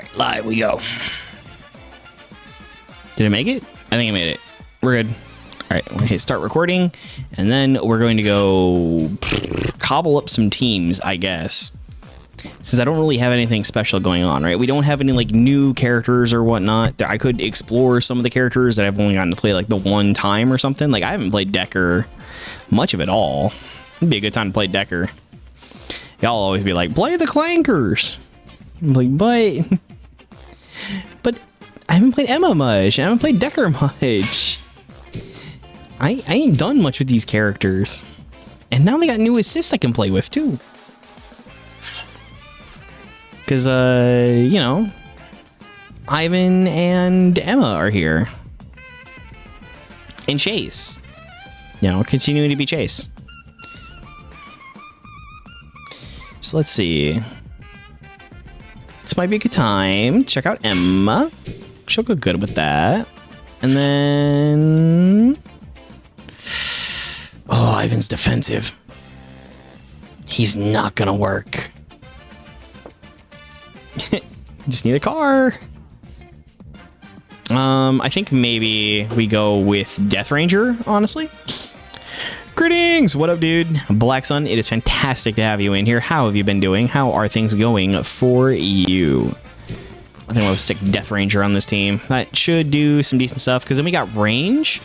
Alright, live we go. Did I make it? I think I made it. We're good. Alright, we're going to hit start recording, and then we're going to go cobble up some teams, I guess. Since I don't really have anything special going on, right? We don't have any, like, new characters or whatnot. I could explore some of the characters that I've only gotten to play, like, the one time or something. Like, I haven't played Decker much of it all. It'd be a good time to play Decker. Y'all always be like, play the Clankers. I'm like, but I haven't played Emma much. I haven't played Decker much. I ain't done much with these characters. And now they got new assists I can play with, too. Because, you know, Ivan and Emma are here. And Chase. You know, continuing to be Chase. So let's see. This might be a good time. Check out Emma. She'll go good with that. And then... oh, Ivan's defensive. He's not gonna work. Just need a car. I think maybe we go with Death Ranger, honestly. Greetings! What up, dude? Black Sun, it is fantastic to have you in here. How have you been doing? How are things going for you? I think I'll stick Death Ranger on this team. That should do some decent stuff, because then we got range.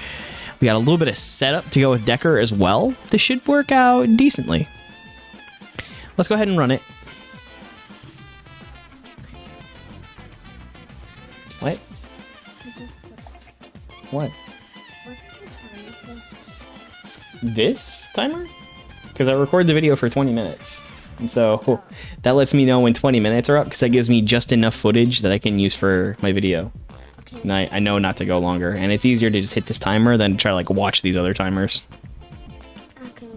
We got a little bit of setup to go with Decker as well. This should work out decently. Let's go ahead and run it. What? What? This timer? Because I record the video for 20 minutes. And so that lets me know when 20 minutes are up, because that gives me just enough footage that I can use for my video. Okay. And I know not to go longer. And it's easier to just hit this timer than to try to like watch these other timers. Okay.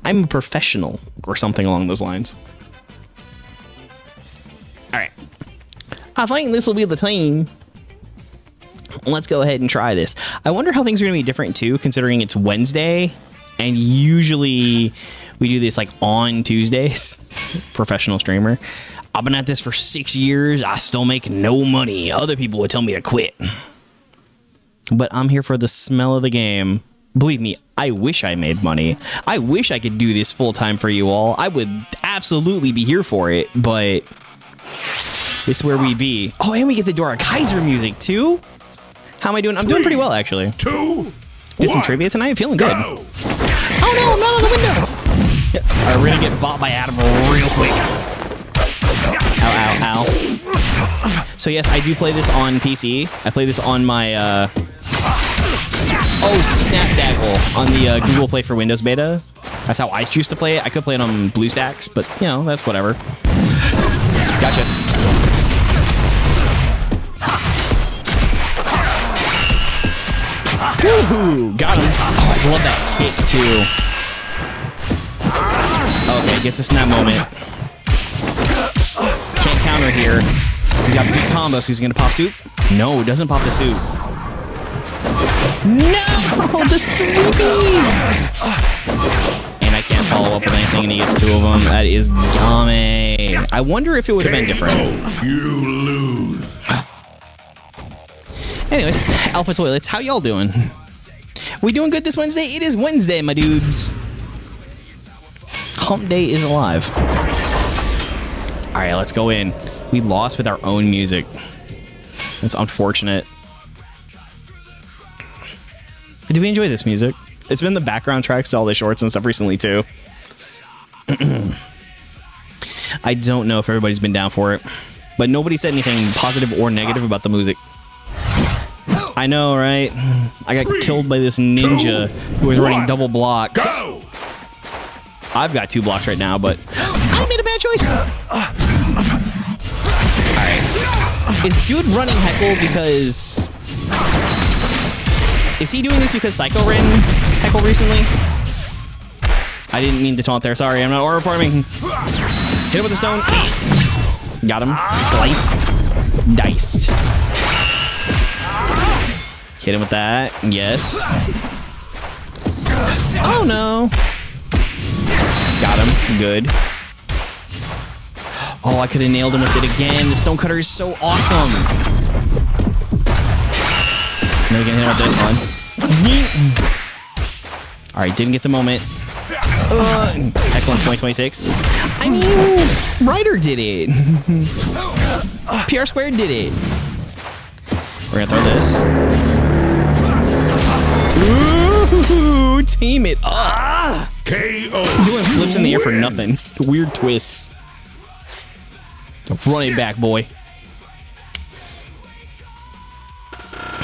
I'm a professional or something along those lines. Alright. I think this will be the team. Let's go ahead and try this. I wonder how things are going to be different too, considering it's Wednesday, and usually we do this like on Tuesdays. Professional streamer. I've been at this for 6 years. I still make no money. Other people would tell me to quit. But I'm here for the smell of the game. Believe me, I wish I made money. I wish I could do this full time for you all. I would absolutely be here for it, but this is where we be. Oh, and we get the Dorakaiser music too. How am I doing? I'm doing pretty well, actually. Did some trivia tonight? Feeling good. Oh no, I'm not on the window! Yeah. Alright, we're gonna get bought by Adam real quick. Ow, ow, ow. So yes, I do play this on PC. I play this on my, oh, Snapdaggle on the Google Play for Windows beta. That's how I choose to play it. I could play it on BlueStacks, but, you know, that's whatever. Gotcha. Woohoo! Got him. Oh, I love that kick, too. Okay, gets us in that moment. Can't counter here. He's got big combos. He's going to pop soup. No, doesn't pop the soup. No! The sweepies! And I can't follow up with anything, and he gets two of them. That is dummy. I wonder if it would have been different. You lose. Anyways, Alpha Toilets, how y'all doing? We doing good this Wednesday? It is Wednesday, my dudes. Hump Day is alive. Alright, let's go in. We lost with our own music. That's unfortunate. Do we enjoy this music? It's been the background tracks to all the shorts and stuff recently, too. I don't know if everybody's been down for it, but nobody said anything positive or negative about the music. I know, right? I got killed by this ninja who was running double blocks. I've got 2 blocks right now, but I made a bad choice. Alright. Is dude running Heckle because... is he doing this because Psycho ran Heckle recently? I didn't mean to taunt there. Sorry, I'm not aura farming. Hit him with the stone. Got him. Sliced. Diced. Hit him with that. Yes. Oh no. Got him. Good. Oh, I could have nailed him with it again. The Stonecutter is so awesome. Now we can hit him with this one. All right, didn't get the moment. Heckle in 2026. I mean, Ryder did it. PR Squared did it. We're gonna throw this. Ooh, team it up. KO. Doing flips in the air for nothing. Weird twists. Run it back, boy.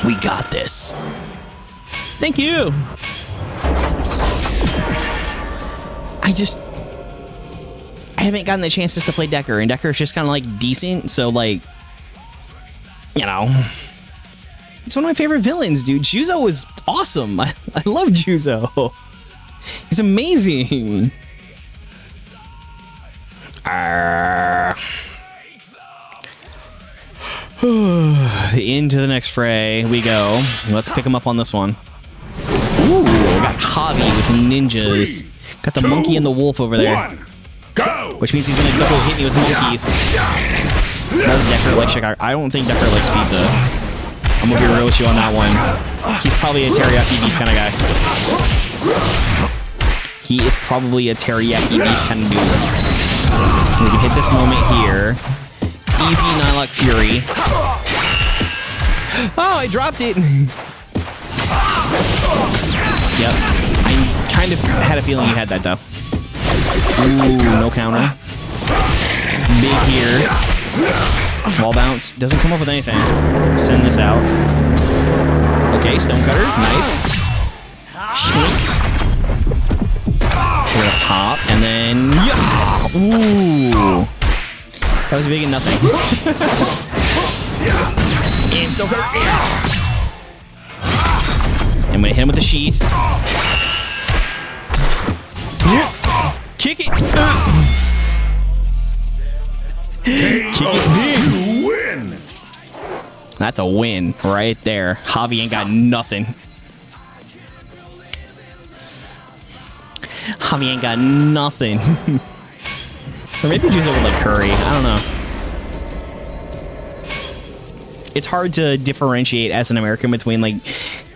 We got this. Thank you. I haven't gotten the chances to play Decker, and Decker is just kind of like decent, so like, you know, it's one of my favorite villains, dude. Juzo was awesome. I love Juzo. He's amazing. Into the next fray we go. Let's pick him up on this one. Ooh, we got Javi with ninjas. Got the monkey and the wolf over there. Go. Which means he's gonna double hit me with monkeys. Does Decker like Chicago? I don't think Decker likes pizza. I'm gonna be real with you on that one. He's probably a teriyaki beef kind of guy. He is probably a teriyaki beef kind of dude. We can hit this moment here. Easy Nylok Fury. Oh, I dropped it. Yep. I kind of had a feeling you had that though. Ooh, no counter. Big here. Wall bounce. Doesn't come up with anything. Send this out. Okay, Stonecutter. Nice. Schnick. We're gonna pop, and then... Yeah! Ooh. That was big and nothing. And Stonecutter. I'm gonna hit him with the sheath. Kick it. Kick it big. You win. That's a win right there. Javi ain't got nothing. Javi ain't got nothing. Or maybe Juice over like curry. I don't know. It's hard to differentiate as an American between like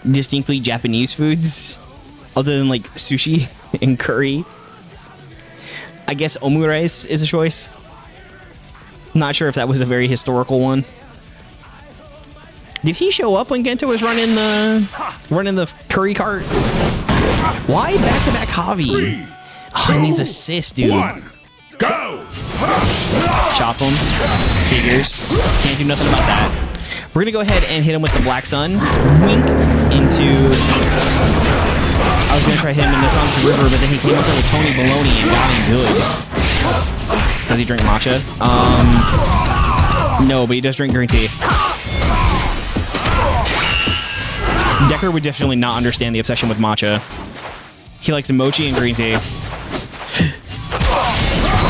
distinctly Japanese foods other than like sushi and curry. I guess omurice is a choice. Not sure if that was a very historical one. Did he show up when Gento was running the curry cart? Why back-to-back Javi? Oh, he needs assist, dude. One. Go. Chop him. Figures. Can't do nothing about that. We're gonna go ahead and hit him with the Black Sun. Wink into... I was gonna try hitting him in the Sunset River, but then he came up there with Tony Baloney and got him good. Does he drink matcha? No, but he does drink green tea. Decker would definitely not understand the obsession with matcha. He likes mochi and green tea. Of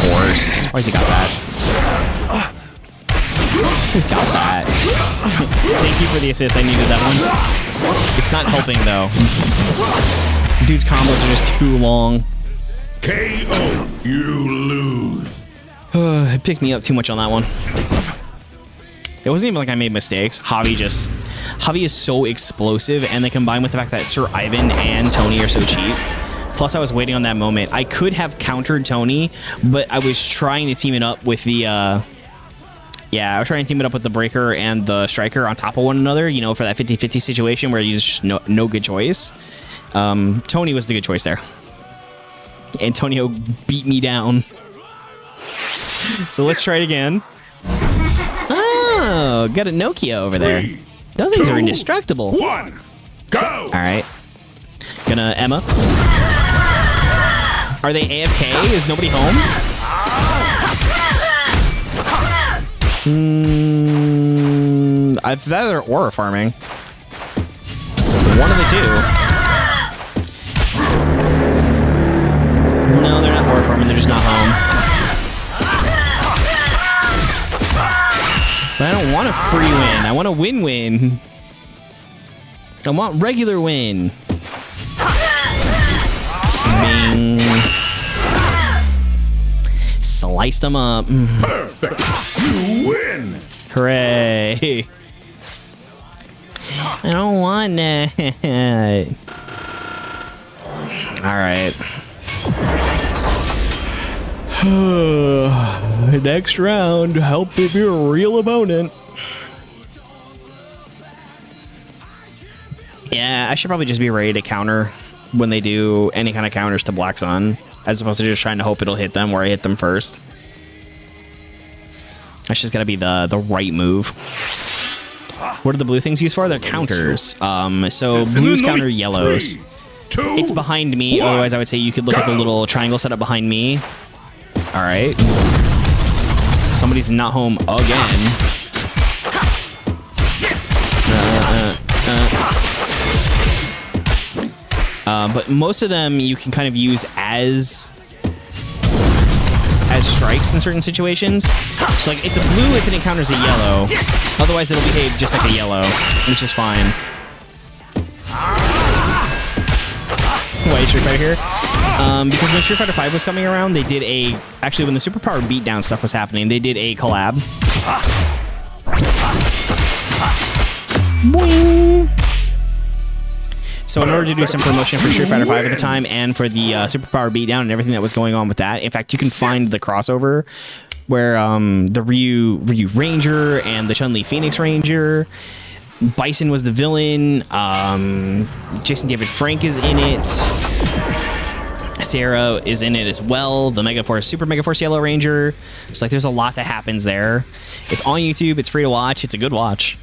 course. Why's he got that? He's got that. Thank you for the assist. I needed that one. It's not helping, though. Dude's combos are just too long. KO. You lose. It picked me up too much on that one. It wasn't even like I made mistakes. Javi is so explosive, and they combine with the fact that Sir Ivan and Tony are so cheap. Plus, I was waiting on that moment. I could have countered Tony, but I was trying to team it up with the... Yeah, I was trying to team it up with the Breaker and the Striker on top of one another, you know, for that 50-50 situation where you just no good choice. Tony was the good choice there. Antonio beat me down. So let's try it again. Oh, got a Nokia over there. Those things are indestructible. One. Go. All right. Gonna Emma. Are they AFK? Is nobody home? I've either aura farming. One of the two. No, they're not aura farming. They're just not home. But I don't want a free win. I want a win-win. I want regular win. Bing. Sliced them up. respect. You win. Hooray. I don't want that. All right. Next round. Help me be a real opponent. Yeah, I should probably just be ready to counter when they do any kind of counters to Black Sun, as opposed to just trying to hope it'll hit them where I hit them first. That's just gotta be the right move. What are the blue things used for? They're counters. So blues counter yellows. 3, 2, It's behind me. 1, Otherwise, I would say you could look at the little triangle setup behind me. All right. Somebody's not home again. But most of them you can kind of use as strikes in certain situations. So like it's a blue if it encounters a yellow. Otherwise it'll behave just like a yellow, which is fine. Why Street Fighter here? Because when Street Fighter 5 was coming around, they did actually when the Superpower Beatdown stuff was happening, they did a collab. Boing. So in order to do some promotion for Street Fighter 5 at the time and for the Superpower Beatdown and everything that was going on with that, in fact, you can find the crossover where the Ryu Ranger and the Chun-Li Phoenix Ranger, Bison was the villain, Jason David Frank is in it, Sarah is in it as well, the Super Mega Force Yellow Ranger. So like there's a lot that happens there. It's on YouTube, it's free to watch, it's a good watch.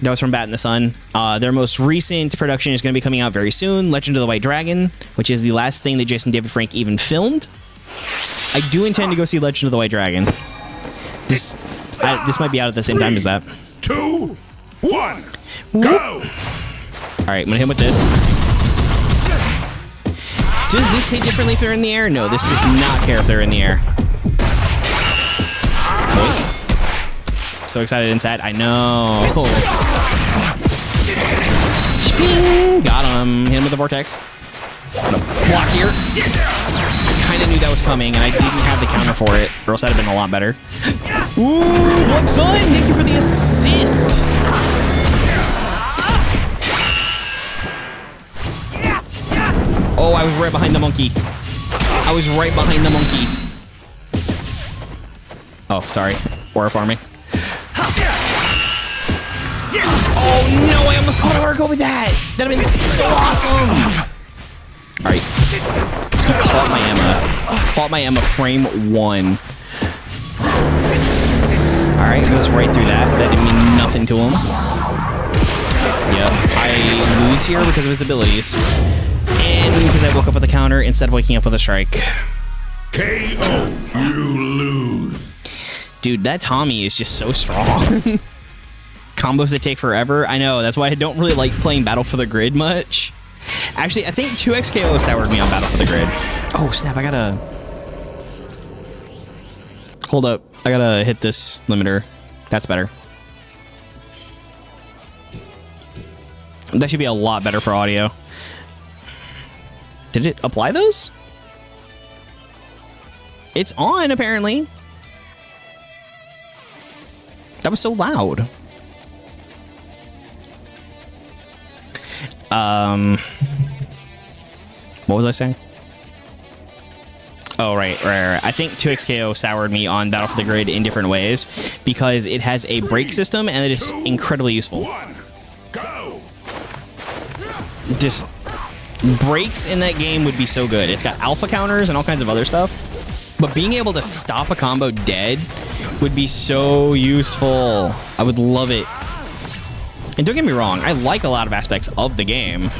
That was from Bat in the Sun. Their most recent production is going to be coming out very soon, Legend of the White Dragon, which is the last thing that Jason David Frank even filmed. I do intend to go see Legend of the White Dragon. This might be out at the same time as that. 2, 1, go! All right, I'm going to hit him with this. Does this hit differently if they're in the air? No, this does not care if they're in the air. Boink. So excited and sad. I know. Got him. Hit him with the vortex. Block here. Kind of knew that was coming, and I didn't have the counter for it, or else that'd have been a lot better. Ooh, Black Sun! Thank you for the assist. Oh, I was right behind the monkey. I was right behind the monkey. Oh, sorry. Aura farming. Oh no, I almost caught Argo with that! That'd have been so awesome! Alright. He caught my Emma. Caught my Emma frame 1. Alright, goes right through that. That didn't mean nothing to him. Yep, I lose here because of his abilities. And because I woke up with a counter instead of waking up with a strike. KO, you lose. Dude, that Tommy is just so strong. Combos that take forever. I know, that's why I don't really like playing Battle for the Grid much. Actually, I think 2XKO soured me on Battle for the Grid. Oh, snap, I gotta... Hold up. I gotta hit this limiter. That's better. That should be a lot better for audio. Did it apply those? It's on, apparently. That was so loud. What was I saying? Oh, right. I think 2XKO soured me on Battle for the Grid in different ways because it has a break system and it is incredibly useful. 1, go! Just breaks in that game would be so good. It's got alpha counters and all kinds of other stuff, but being able to stop a combo dead would be so useful. I would love it. And don't get me wrong, I like a lot of aspects of the game.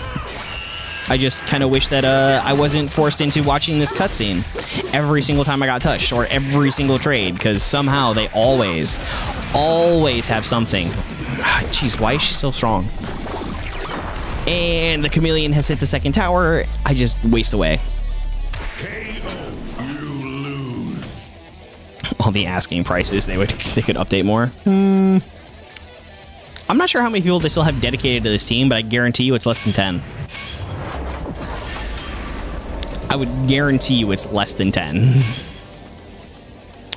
I just kind of wish that I wasn't forced into watching this cutscene every single time I got touched or every single trade, because somehow they always have something. Jeez, why is she so strong? And the chameleon has hit the second tower. I just waste away. KO, you lose. All the asking prices, they could update more. I'm not sure how many people they still have dedicated to this team, but I guarantee you it's less than 10. I would guarantee you it's less than 10.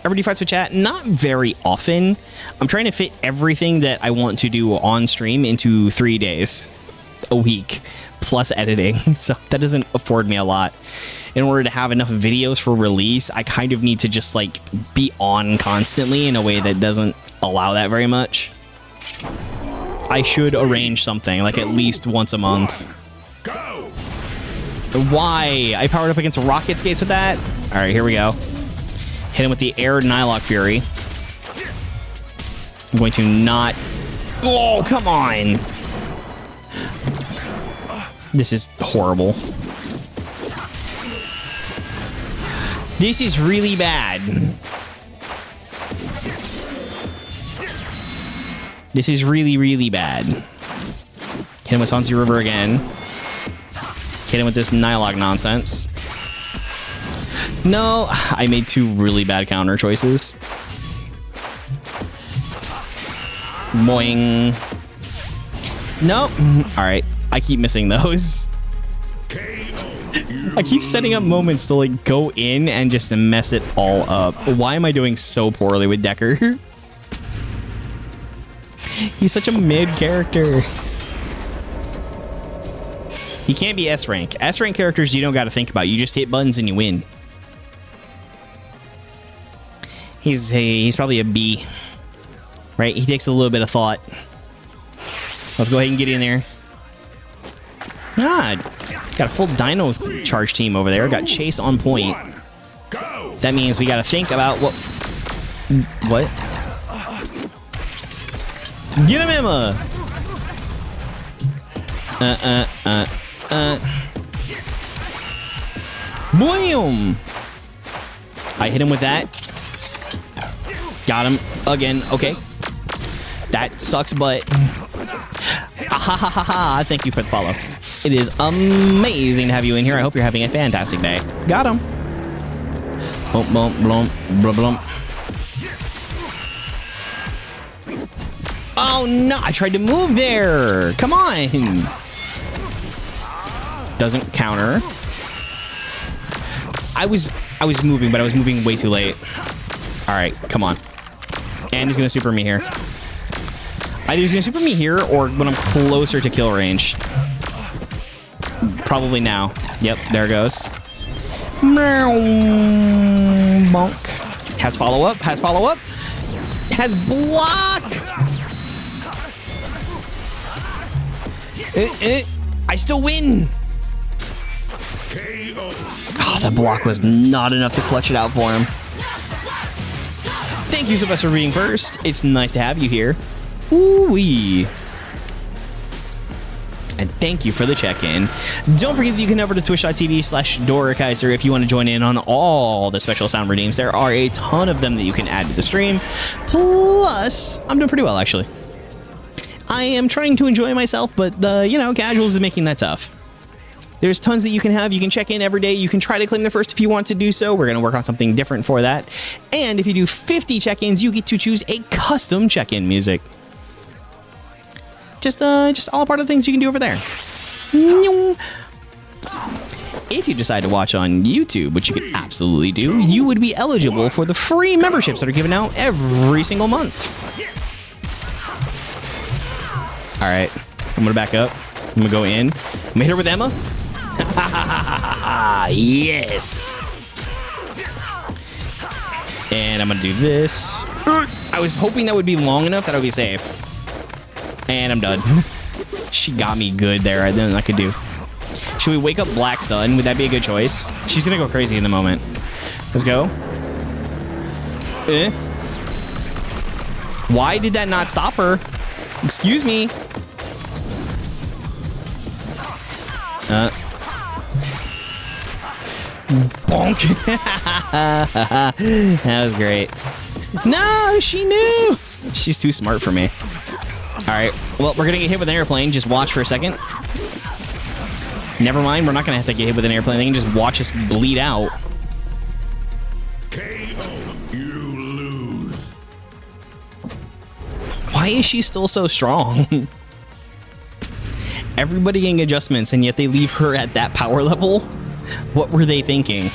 ever do fights with chat? Not very often. I'm trying to fit everything that I want to do on stream into 3 days a week, plus editing. So that doesn't afford me a lot. In order to have enough videos for release, I kind of need to just like be on constantly in a way that doesn't allow that very much. I should arrange something like at least once a month. Go! Why? I powered up against rocket skates with that? All right, here we go. Hit him with the air Nylock Fury. I'm going to not... Oh, come on! This is horrible. This is really bad. This is really, really bad. Hit him with Sansi River again. Hit him with this Nylock nonsense. No, I made 2 really bad counter choices. Boing. Nope. Alright, I keep missing those. I keep setting up moments to like go in and just mess it all up. Why am I doing so poorly with Decker? He's such a mid character. He can't be S rank. S rank characters you don't got to think about. You just hit buttons and you win. He's probably a B. Right? He takes a little bit of thought. Let's go ahead and get in there. Ah, got a full dino charge team over there. Got Chase on point. That means we got to think about what... What? Get him, Emma! Boom! I hit him with that. Got him again. Okay. That sucks, but... Ha ha ha ha. Thank you for the follow. It is amazing to have you in here. I hope you're having a fantastic day. Got him. Boom, boom, boom, boom, boom. Oh no, I tried to move there. Come on. Doesn't counter. I was moving, but I was moving way too late. All right, come on. And he's gonna super me here. Either he's gonna super me here or when I'm closer to kill range. Probably now. Yep, there it goes. Bonk. Has follow up. Has follow up. Has block. I still win. Oh, that block was not enough to clutch it out for him. Thank you so much for being first. It's nice to have you here. Ooh-wee. And thank you for the check-in. Don't forget that you can head over to twitch.tv/Dorakaiser if you want to join in on all the special sound redeems. There are a ton of them that you can add to the stream. Plus, I'm doing pretty well, actually. I am trying to enjoy myself, but the, casuals is making that tough. There's tons that you can have. You can check in every day. You can try to claim the first if you want to do so. We're going to work on something different for that. And if you do 50 check-ins, you get to choose a custom check-in music. Just all part of the things you can do over there. If you decide to watch on YouTube, which you could absolutely do, you would be eligible for the free memberships that are given out every single month. All right, I'm gonna back up. I'm gonna go in. I'm gonna hit her with Emma. Yes. And I'm gonna do this. I was hoping that would be long enough that I would be safe. And I'm done. She got me good there. I didn't know what I could do. Should we wake up Black Sun? Would that be a good choice? She's gonna go crazy in the moment. Let's go. Why did that not stop her? Excuse me. Bonk. That was great. No, she knew. She's too smart for me. All right. Well, we're gonna get hit with an airplane. Just watch for a second. Never mind. We're not gonna have to get hit with an airplane. They can just watch us bleed out. KO. You lose. Why is she still so strong? Everybody getting adjustments, and yet they leave her at that power level? What were they thinking?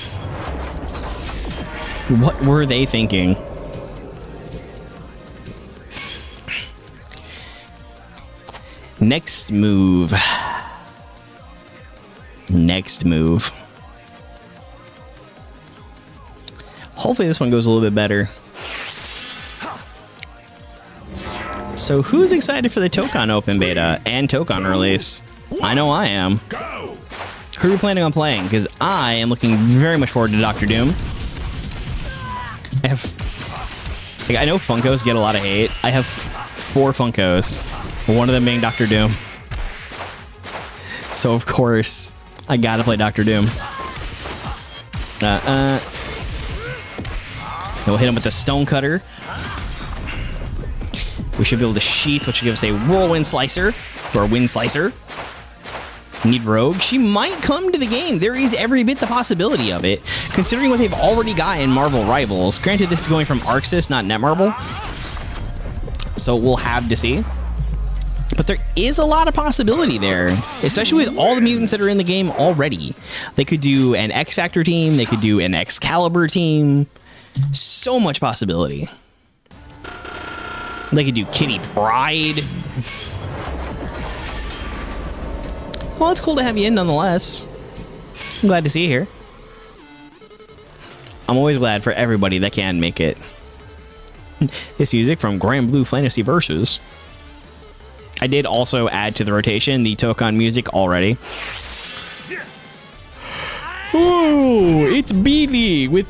What were they thinking? Next move. Next move. Hopefully this one goes a little bit better. So who's excited for the Tokon open beta and Tokon release? I know I am. Who are you planning on playing? Because I am looking very much forward to Dr. Doom. I know Funkos get a lot of hate. I have 4 Funkos. One of them being Dr. Doom. So of course, I gotta play Dr. Doom. We'll hit him with the Stone Cutter. We should be able to sheath, which should give us a Whirlwind Slicer, or a Wind Slicer. Need Rogue. She might come to the game. There is every bit the possibility of it, considering what they've already got in Marvel Rivals. Granted, this is going from Arxis, not Netmarble, so we'll have to see. But there is a lot of possibility there, especially with all the mutants that are in the game already. They could do an X-Factor team. They could do an Excalibur team. So much possibility. They could do Kitty Pryde. Well, it's cool to have you in nonetheless. I'm glad to see you here. I'm always glad for everybody that can make it. This music from Grand Blue Fantasy Versus. I did also add to the rotation the Tokon music already. Ooh, it's Beanie with...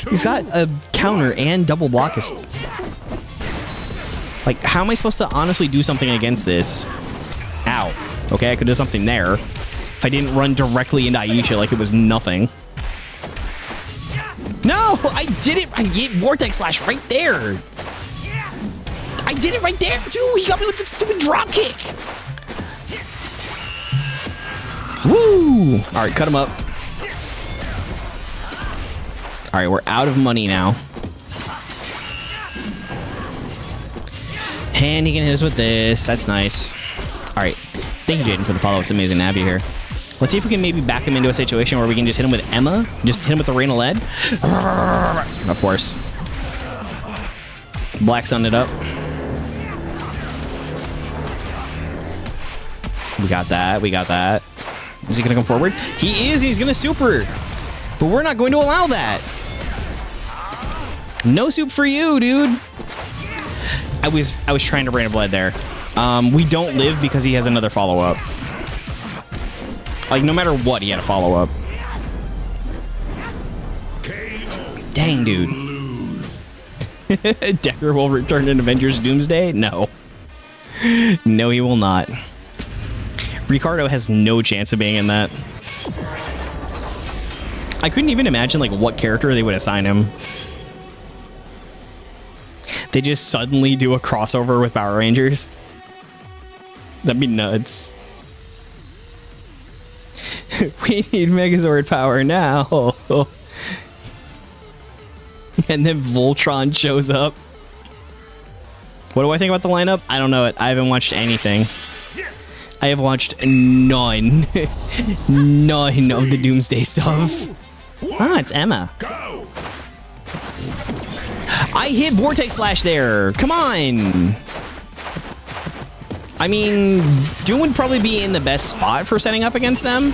he's got a counter and double block. Like, how am I supposed to honestly do something against this? Ow. Okay, I could do something there. If I didn't run directly into Aisha like it was nothing. No! I did it! I hit Vortex Slash right there! I did it right there, too! He got me with the stupid drop kick! Woo! Alright, cut him up. Alright, we're out of money now. And he can hit us with this. That's nice. Alright. Thank you, Jaden, for the follow. It's amazing to have you here. Let's see if we can maybe back him into a situation where we can just hit him with Emma. Just hit him with the Rain of Lead. Of course. Black Sun it up. We got that. We got that. Is he going to come forward? He is. He's going to super. But we're not going to allow that. No soup for you, dude. I was trying to Rain of Lead there. We don't live because he has another follow-up. Like, no matter what, he had a follow-up. Dang, dude. Decker will return in Avengers Doomsday? No. No, he will not. Ricardo has no chance of being in that. I couldn't even imagine, like, what character they would assign him. They just suddenly do a crossover with Power Rangers. That'd be nuts. We need Megazord power now. And then Voltron shows up. What do I think about the lineup? I don't know it. I haven't watched anything. I have watched none. None of the Doomsday stuff. Ah, it's Emma. I hit Vortex Slash there. Come on. I mean, Doom would probably be in the best spot for setting up against them.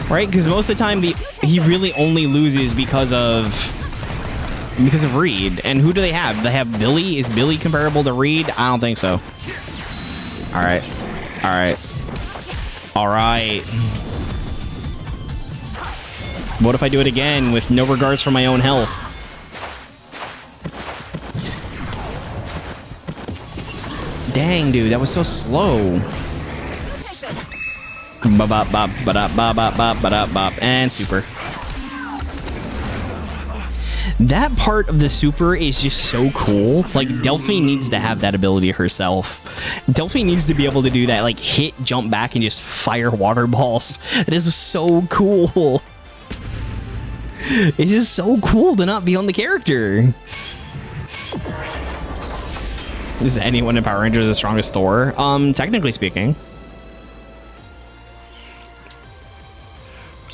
Right? Because most of the time, he really only loses because of Reed. And who do they have? They have Billy. Is Billy comparable to Reed? I don't think so. All right. All right. All right. What if I do it again with no regards for my own health? Dang, dude, that was so slow. Bop, bop, bop, bop, bop, bop, bop, bop, and super. That part of the super is just so cool. Like, Delphine needs to have that ability herself. Delphine needs to be able to do that, like, hit, jump back, and just fire water balls. It is so cool. It's just so cool to not be on the character. Is anyone in Power Rangers as strong as Thor? Technically speaking.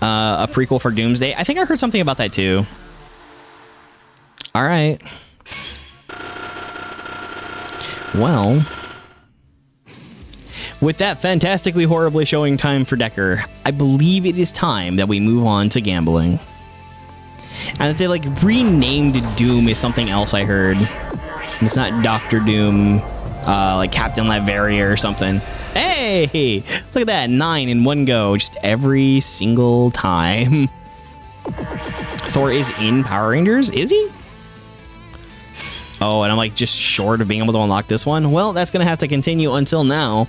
A prequel for Doomsday. I think I heard something about that too. All right. Well, with that fantastically horribly showing time for Decker, I believe it is time that we move on to gambling. And that they like renamed Doom is something else I heard. It's not Dr. Doom, like Captain Latveria or something. Hey, look at that, 9 in one go, just every single time. Thor is in Power Rangers, is he? Oh, and I'm like just short of being able to unlock this one. Well, that's gonna have to continue until now.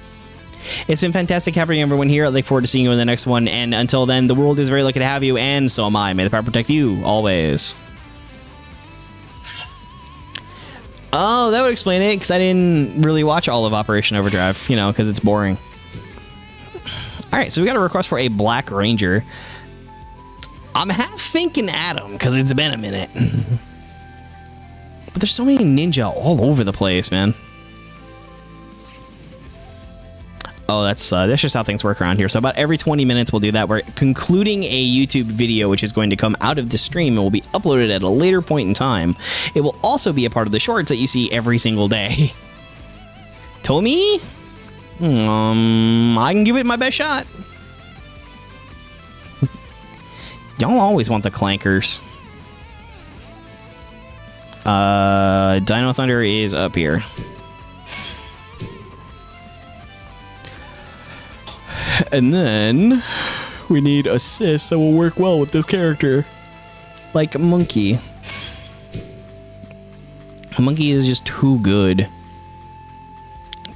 It's been fantastic having everyone here. I look forward to seeing you in the next one. And until then, the world is very lucky to have you, and so am I. May the power protect you always. Oh, that would explain it, because I didn't really watch all of Operation Overdrive, you know, because it's boring. All right, so we got a request for a Black Ranger. I'm half thinking Adam, because it's been a minute. But there's so many ninja all over the place, man. Oh, that's just how things work around here. So about every 20 minutes we'll do that. We're concluding a YouTube video, which is going to come out of the stream and will be uploaded at a later point in time. It will also be a part of the shorts that you see every single day. Tommy? I can give it my best shot. Y'all always want the clankers. Dino Thunder is up here. And then we need assists that will work well with this character. Like Monkey. Monkey is just too good.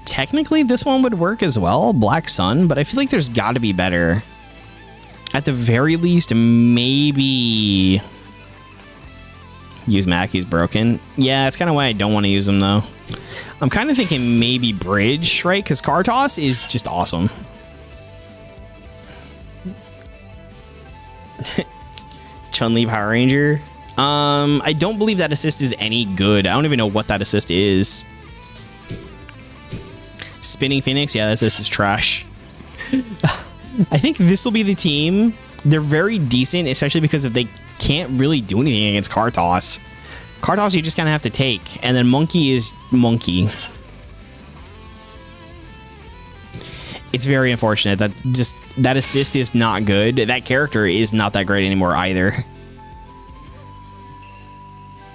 Technically, this one would work as well, Black Sun, but I feel like there's got to be better. At the very least, maybe use Mac, he's broken. Yeah, that's kind of why I don't want to use him, though. I'm kind of thinking maybe Bridge, right? Because Car Toss is just awesome. Chun-Li Power Ranger. I don't believe that assist is any good. I don't even know what that assist is. Spinning Phoenix, yeah, that assist is trash. I think this will be the team. They're very decent, especially because if they can't really do anything against Car Toss. Car Toss you just kind of have to take, and then Monkey is Monkey. It's very unfortunate that just that assist is not good. That character is not that great anymore either.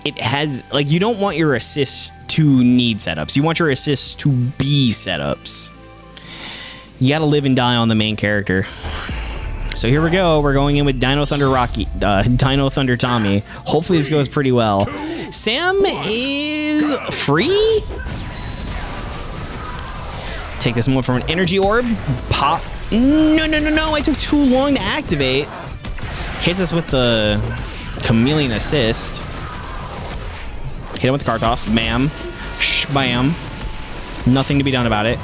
It has, like, you don't want your assists to need setups. You want your assists to be setups. You gotta live and die on the main character. So here we go. We're going in with Dino Thunder Rocky, Dino Thunder Tommy. Hopefully this goes pretty well. Sam is free. Take this one from an energy orb. Pop. No. I took too long to activate. Hits us with the chameleon assist. Hit him with the car toss. Bam. Bam. Nothing to be done about it.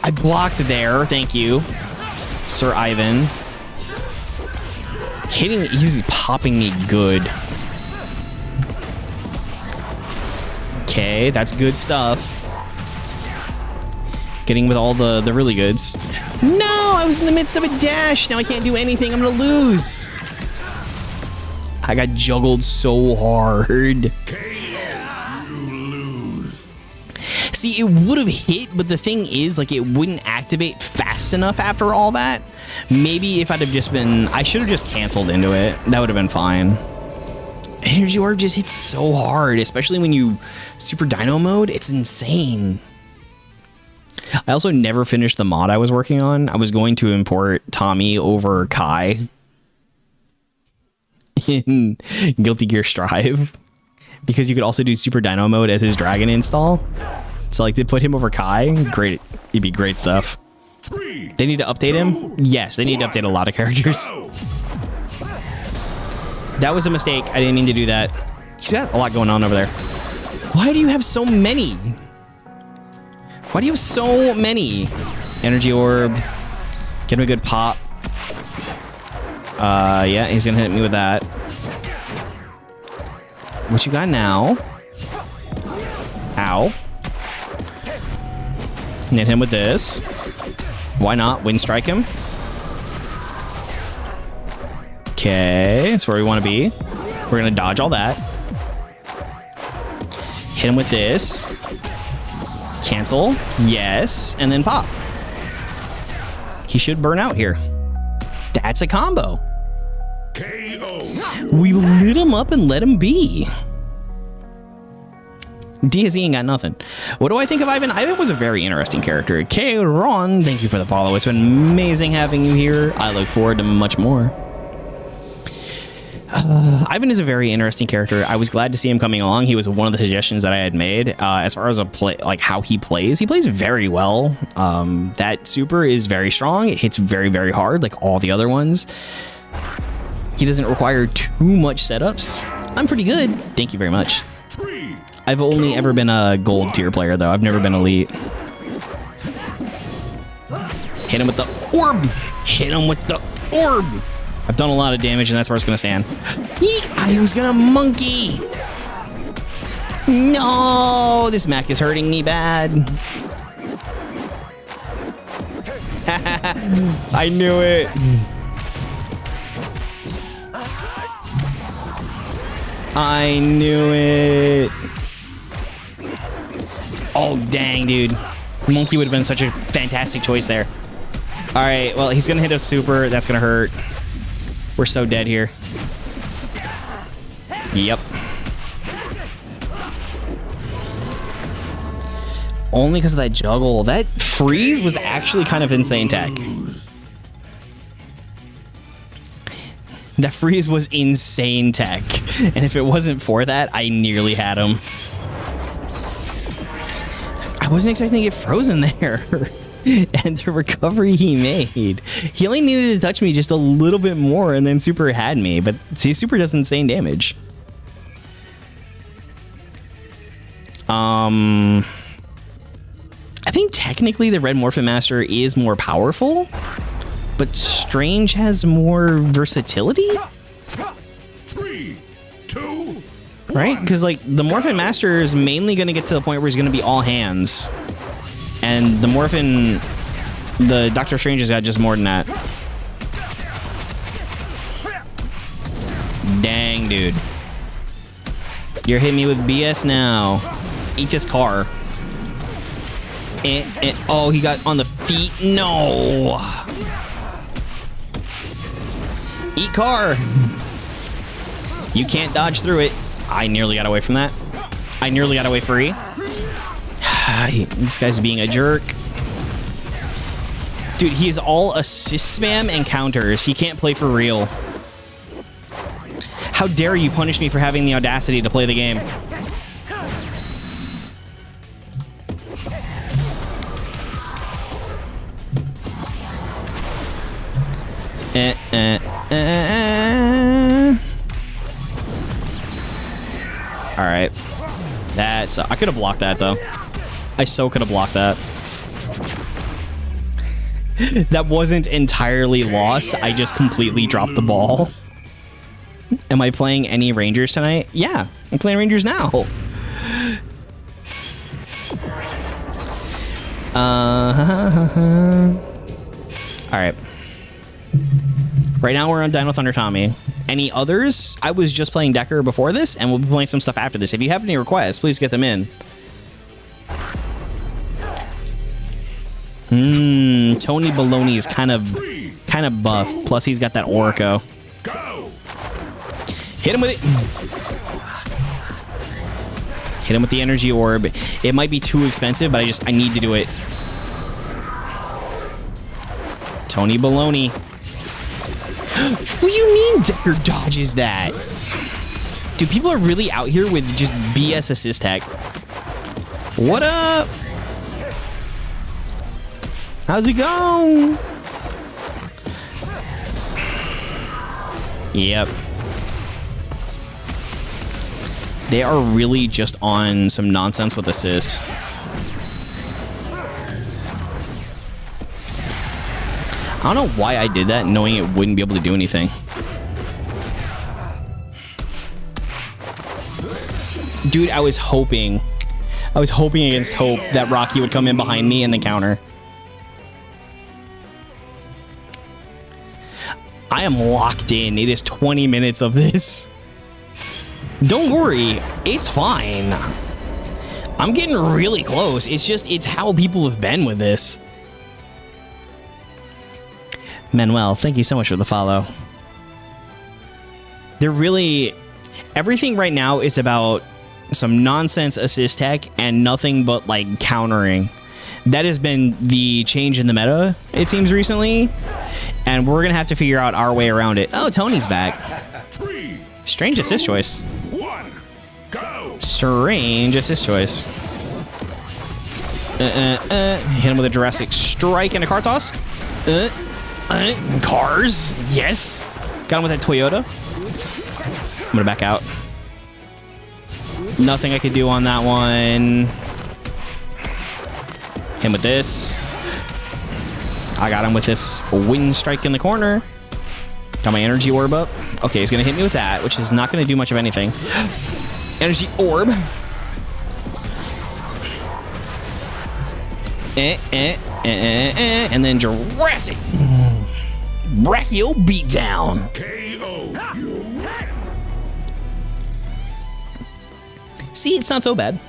I blocked there. Thank you, Sir Ivan. Hitting. He's popping me good. Okay, that's good stuff. Getting with all the really goods. No, I was in the midst of a dash. Now I can't do anything. I'm gonna lose. I got juggled so hard. You lose. See, it would have hit, but the thing is, like, it wouldn't activate fast enough after all that. Maybe if I'd have just been... I should have just canceled into it. That would have been fine. Energy Orb just hits so hard, especially when you Super Dino mode. It's insane. I also never finished the mod I was working on. I was going to import Tommy over Kai in Guilty Gear Strive because you could also do Super Dino mode as his dragon install. So like to put him over Kai, great. It'd be great stuff. They need to update him? Yes, they need to update a lot of characters. That was a mistake. I didn't mean to do that. He's got a lot going on over there. Why do you have so many? Why do you have so many? Energy Orb. Get him a good pop. Yeah, he's gonna hit me with that. What you got now? Ow. Hit him with this. Why not? Wind strike him. Okay, that's where we want to be. We're gonna dodge all that. Hit him with this. Cancel. Yes. And then pop. He should burn out here. That's a combo. KO. We lit him up and let him be. DSE ain't got nothing. What do I think of Ivan? Ivan was a very interesting character. K. Ron, thank you for the follow. It's been amazing having you here. I look forward to much more. Ivan is a very interesting character. I was glad to see him coming along. He was one of the suggestions that I had made. As far as a play, like how he plays very well. That super is very strong. It hits very, very hard, like all the other ones. He doesn't require too much setups. I'm pretty good. Thank you very much. I've only ever been a gold tier player, though. I've never been elite. Hit him with the orb. Hit him with the orb. I've done a lot of damage, and that's where it's going to stand. Eek! I was going to monkey. No, this mech is hurting me bad. I knew it. I knew it. Oh, dang, dude. Monkey would have been such a fantastic choice there. All right, well, he's going to hit a super. That's going to hurt. We're so dead here. Yep. Only because of that juggle. That freeze was actually kind of insane tech. That freeze was insane tech. And if it wasn't for that, I nearly had him. I wasn't expecting to get frozen there. And the recovery he made. He only needed to touch me just a little bit more and then super had me. But see, super does insane damage. I think technically the Red Morphin Master is more powerful. But Strange has more versatility? 3, 2, right? Because like the Morphin Master is mainly going to get to the point where he's going to be all hands. And the Morphin, the Doctor Strange has got just more than that. Dang, dude. You're hitting me with BS now. Eat this car. Oh, he got on the feet. No. Eat car. You can't dodge through it. I nearly got away from that. I nearly got away free. This guy's being a jerk. Dude, he is all assist spam and counters. He can't play for real. How dare you punish me for having the audacity to play the game? All right. That's... I could have blocked that, though. I so could have blocked that. That wasn't entirely lost. I just completely dropped the ball. Am I playing any Rangers tonight? Yeah, I'm playing Rangers now. All right. Right now we're on Dino Thunder Tommy. Any others? I was just playing Decker before this, and we'll be playing some stuff after this. If you have any requests, please get them in. Tony Baloney is kind of buff. Plus, he's got that Oraco. Hit him with it. Hit him with the energy orb. It might be too expensive, but I need to do it. Tony Baloney. What do you mean Decker dodges that? Dude, people are really out here with just BS assist tech. What up? How's it going? Yep. They are really just on some nonsense with assists. I don't know why I did that, knowing it wouldn't be able to do anything. Dude, I was hoping against hope that Rocky would come in behind me and then counter. I am locked in. It is 20 minutes of this. Don't worry, it's fine. I'm getting really close. It's how people have been with this. Manuel, thank you so much for the follow. They're really... Everything right now is about some nonsense assist tech and nothing but, like, countering. That has been the change in the meta, it seems, recently. And we're going to have to figure out our way around it. Oh, Tony's back. Strange assist choice. Strange assist choice. Hit him with a Jurassic Strike and a car toss. Cars. Yes. Got him with that Toyota. I'm going to back out. Nothing I could do on that one. Him with this. I got him with this wind strike in the corner. Got my energy orb up. Okay, he's going to hit me with that, which is not going to do much of anything. Energy orb. And then Jurassic. Brachio beatdown. See, it's not so bad.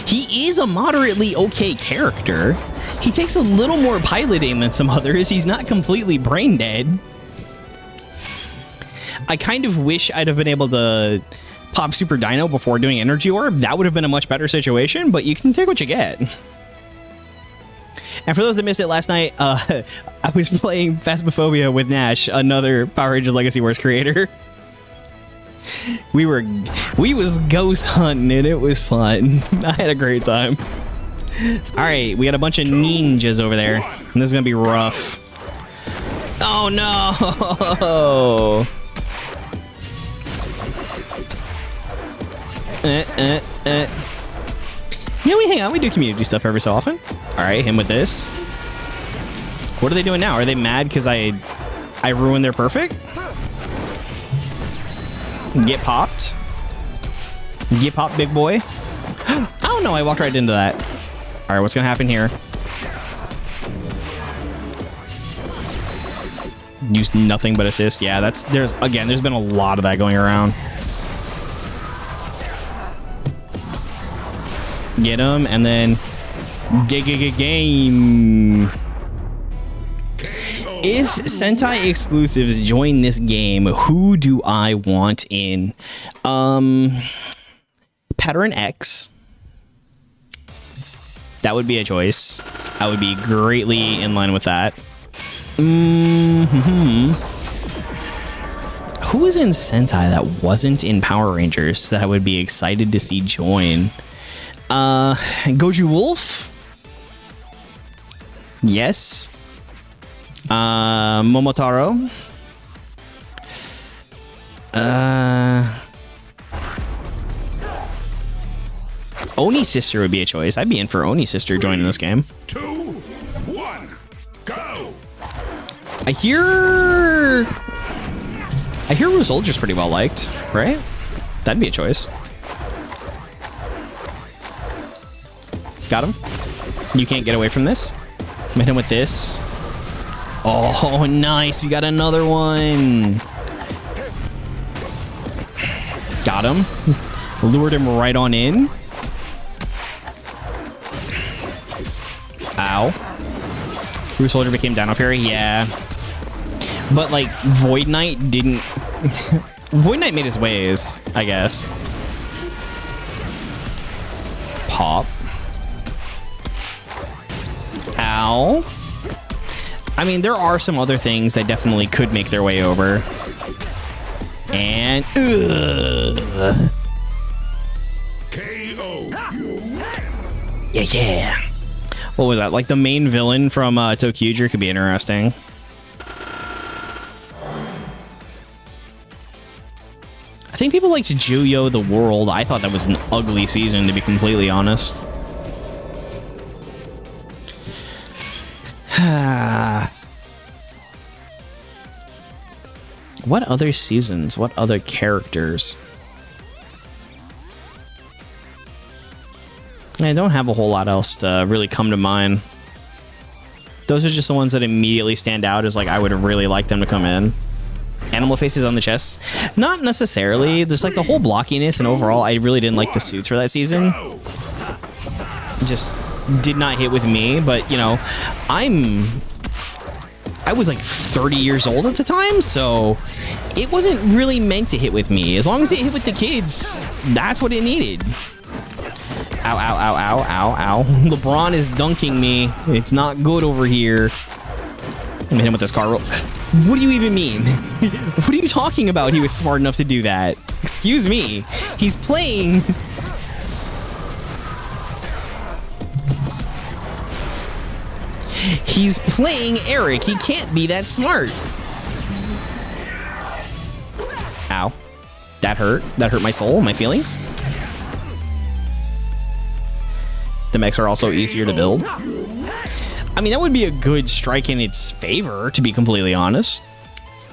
He is a moderately okay character. He takes a little more piloting than some others. He's not completely brain dead. I kind of wish I'd have been able to pop Super Dino before doing Energy Orb. That would have been a much better situation, but you can take what you get. And for those that missed it last night, I was playing Phasmophobia with Nash, another Power Rangers Legacy Wars creator. We was ghost hunting and it was fun. I had a great time. All right, we got a bunch of ninjas over there. And this is gonna be rough. Oh no! Yeah, we hang out. We do community stuff every so often. All right, him with this. What are they doing now? Are they mad because I ruined their perfect? Get popped. Get popped, big boy. I don't know. I walked right into that. All right, what's going to happen here? Use nothing but assist. Yeah, there's been a lot of that going around. Get him, and then game. If Sentai exclusives join this game, who do I want in? Pattern X. That would be a choice. I would be greatly in line with that. Who is in Sentai that wasn't in Power Rangers that I would be excited to see join? Goju Wolf? Yes. Momotaro. Oni Sister would be a choice. I'd be in for Oni Sister joining this game. 2, 1, go. I hear Rue Soldier's pretty well liked, right? That'd be a choice. Got him. You can't get away from this. Hit him with this. Oh, nice. We got another one. Got him. Lured him right on in. Ow. Rue Soldier became Dino Fury? Yeah. But, like, Void Knight didn't... Void Knight made his ways, I guess. Pop. Ow. I mean, there are some other things that definitely could make their way over. And... Yeah. What was that? Like, the main villain from Tokyuger could be interesting. I think people like to Juyo the World. I thought that was an ugly season, to be completely honest. What other seasons? What other characters? I don't have a whole lot else to really come to mind. Those are just the ones that immediately stand out as like I would really like them to come in. animal faces on the chest. Not necessarily. There's like the whole blockiness, and overall, I really didn't like the suits for that season. Just did not hit with me, but you know, I was like 30 years old at the time, so it wasn't really meant to hit with me. As long as it hit with the kids, that's what it needed. Ow, ow, ow, ow, ow, ow. LeBron is dunking me. It's not good over here. I'm gonna hit him with this car roll. What do you even mean? What are you talking about? He was smart enough to do that. Excuse me. He's playing. He's playing Eric. He can't be that smart. Ow. That hurt. That hurt my soul, my feelings. The mechs are also easier to build. I mean, that would be a good strike in its favor, to be completely honest.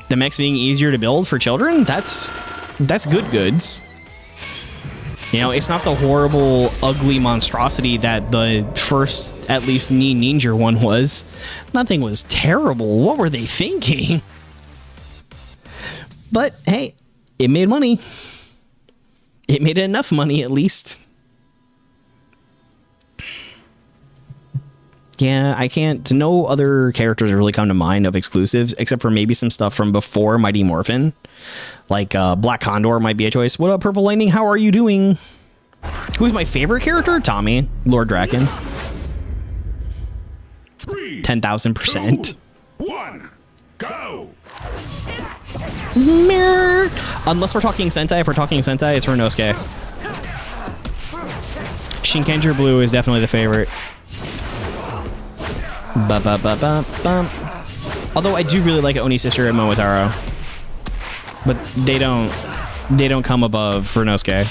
The mechs being easier to build for children, that's good goods. You know, it's not the horrible, ugly monstrosity that the first, at least, Ninja one was. Nothing was terrible. What were they thinking? But, hey, it made money. It made enough money, at least. Yeah, I can't. No other characters really come to mind of exclusives, except for maybe some stuff from before Mighty Morphin. Like Black Condor might be a choice. What up, Purple Lightning? How are you doing? Who's my favorite character? Tommy, Lord Draken. 10,000%. 1, go! Mirror. Unless we're talking Sentai. If we're talking Sentai, it's Renosuke. Shinkenger Blue is definitely the favorite. Although I do really like Oni's sister and Momotaro, but they don't come above Renosuke.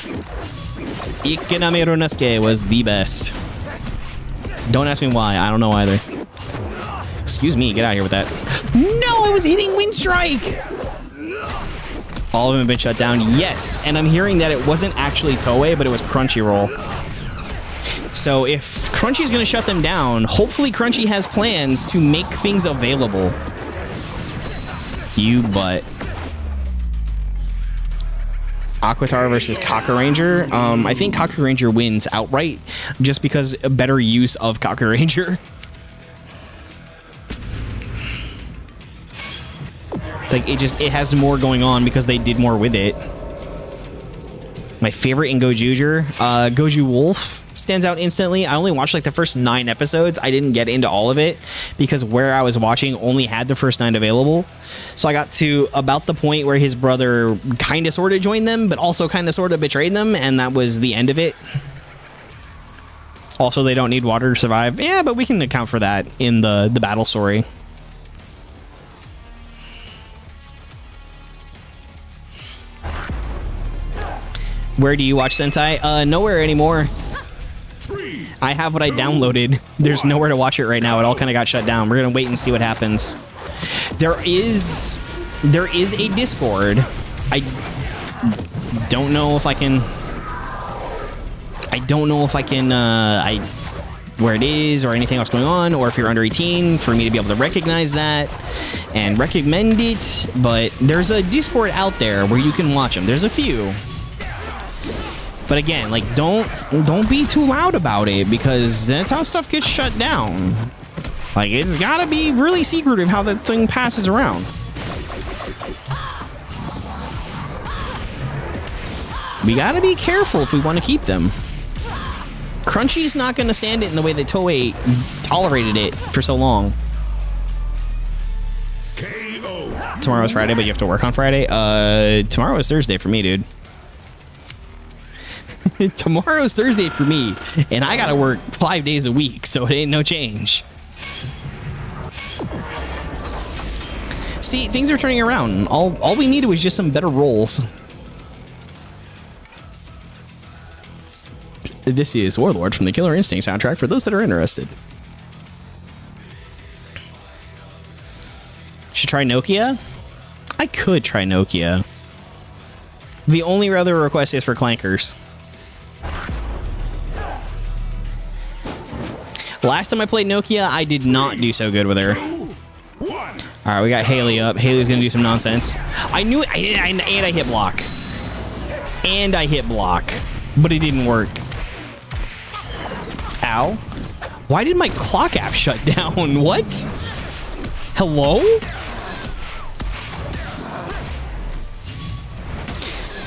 Ikinami Renosuke was the best. Don't ask me why. I don't know either. Excuse me. Get out of here with that. No, I was hitting Wind Strike. All of them have been shut down. Yes, and I'm hearing that it wasn't actually Toei, but it was Crunchyroll. So if Crunchy's going to shut them down, hopefully Crunchy has plans to make things available. You butt. Aquatar versus Kakuranger. I think Kakuranger wins outright just because a better use of Kakuranger. Like, it has more going on because they did more with it. My favorite in Gojuger, Goju Wolf stands out instantly. I only watched like the first 9 episodes. I didn't get into all of it because where I was watching only had the first 9 available. So I got to about the point where his brother kind of sort of joined them, but also kind of sort of betrayed them, and that was the end of it. Also, they don't need water to survive. Yeah, but we can account for that in the battle story. Where do you watch Sentai? Nowhere anymore. I have what I downloaded. There's nowhere to watch it right now. It all kind of got shut down. We're gonna wait and see what happens. There is a Discord. I don't know if I can. Where it is or anything else going on, or if you're under 18, for me to be able to recognize that and recommend it. But there's a Discord out there where you can watch them. There's a few. But again, like, don't be too loud about it, because that's how stuff gets shut down. Like, it's gotta be really secretive how that thing passes around. We gotta be careful if we want to keep them. Crunchy's not gonna stand it in the way that Toei tolerated it for so long. Tomorrow's Friday, but you have to work on Friday? Tomorrow is Thursday for me, dude. Tomorrow's Thursday for me, and I gotta work 5 days a week, so it ain't no change. See, things are turning around. All we needed was just some better rolls. This is Warlord from the Killer Instinct soundtrack for those that are interested. Should try Nokia? I could try Nokia. The only other request is for Clankers. Last time I played Nokia, I did not do so good with her. All right, we got Haley up. Haley's gonna do some nonsense. I knew it. And I hit block. And I hit block, but it didn't work. Ow. Why did my clock app shut down? What? Hello?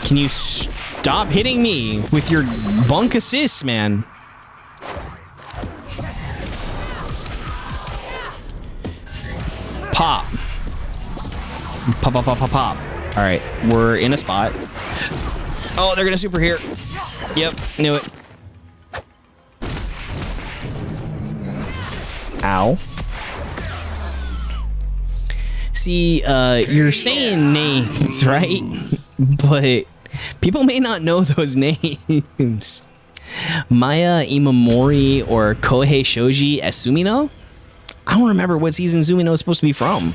Can you stop hitting me with your bunk assists, man? Pop. Pop, pop, pop, pop, pop. All right, we're in a spot. Oh, they're gonna super here. Yep, knew it. Ow. See, you're saying names, right? But people may not know those names. Maya Imamori or Kohei Shoji Asumino? I don't remember what season Sumino is supposed to be from.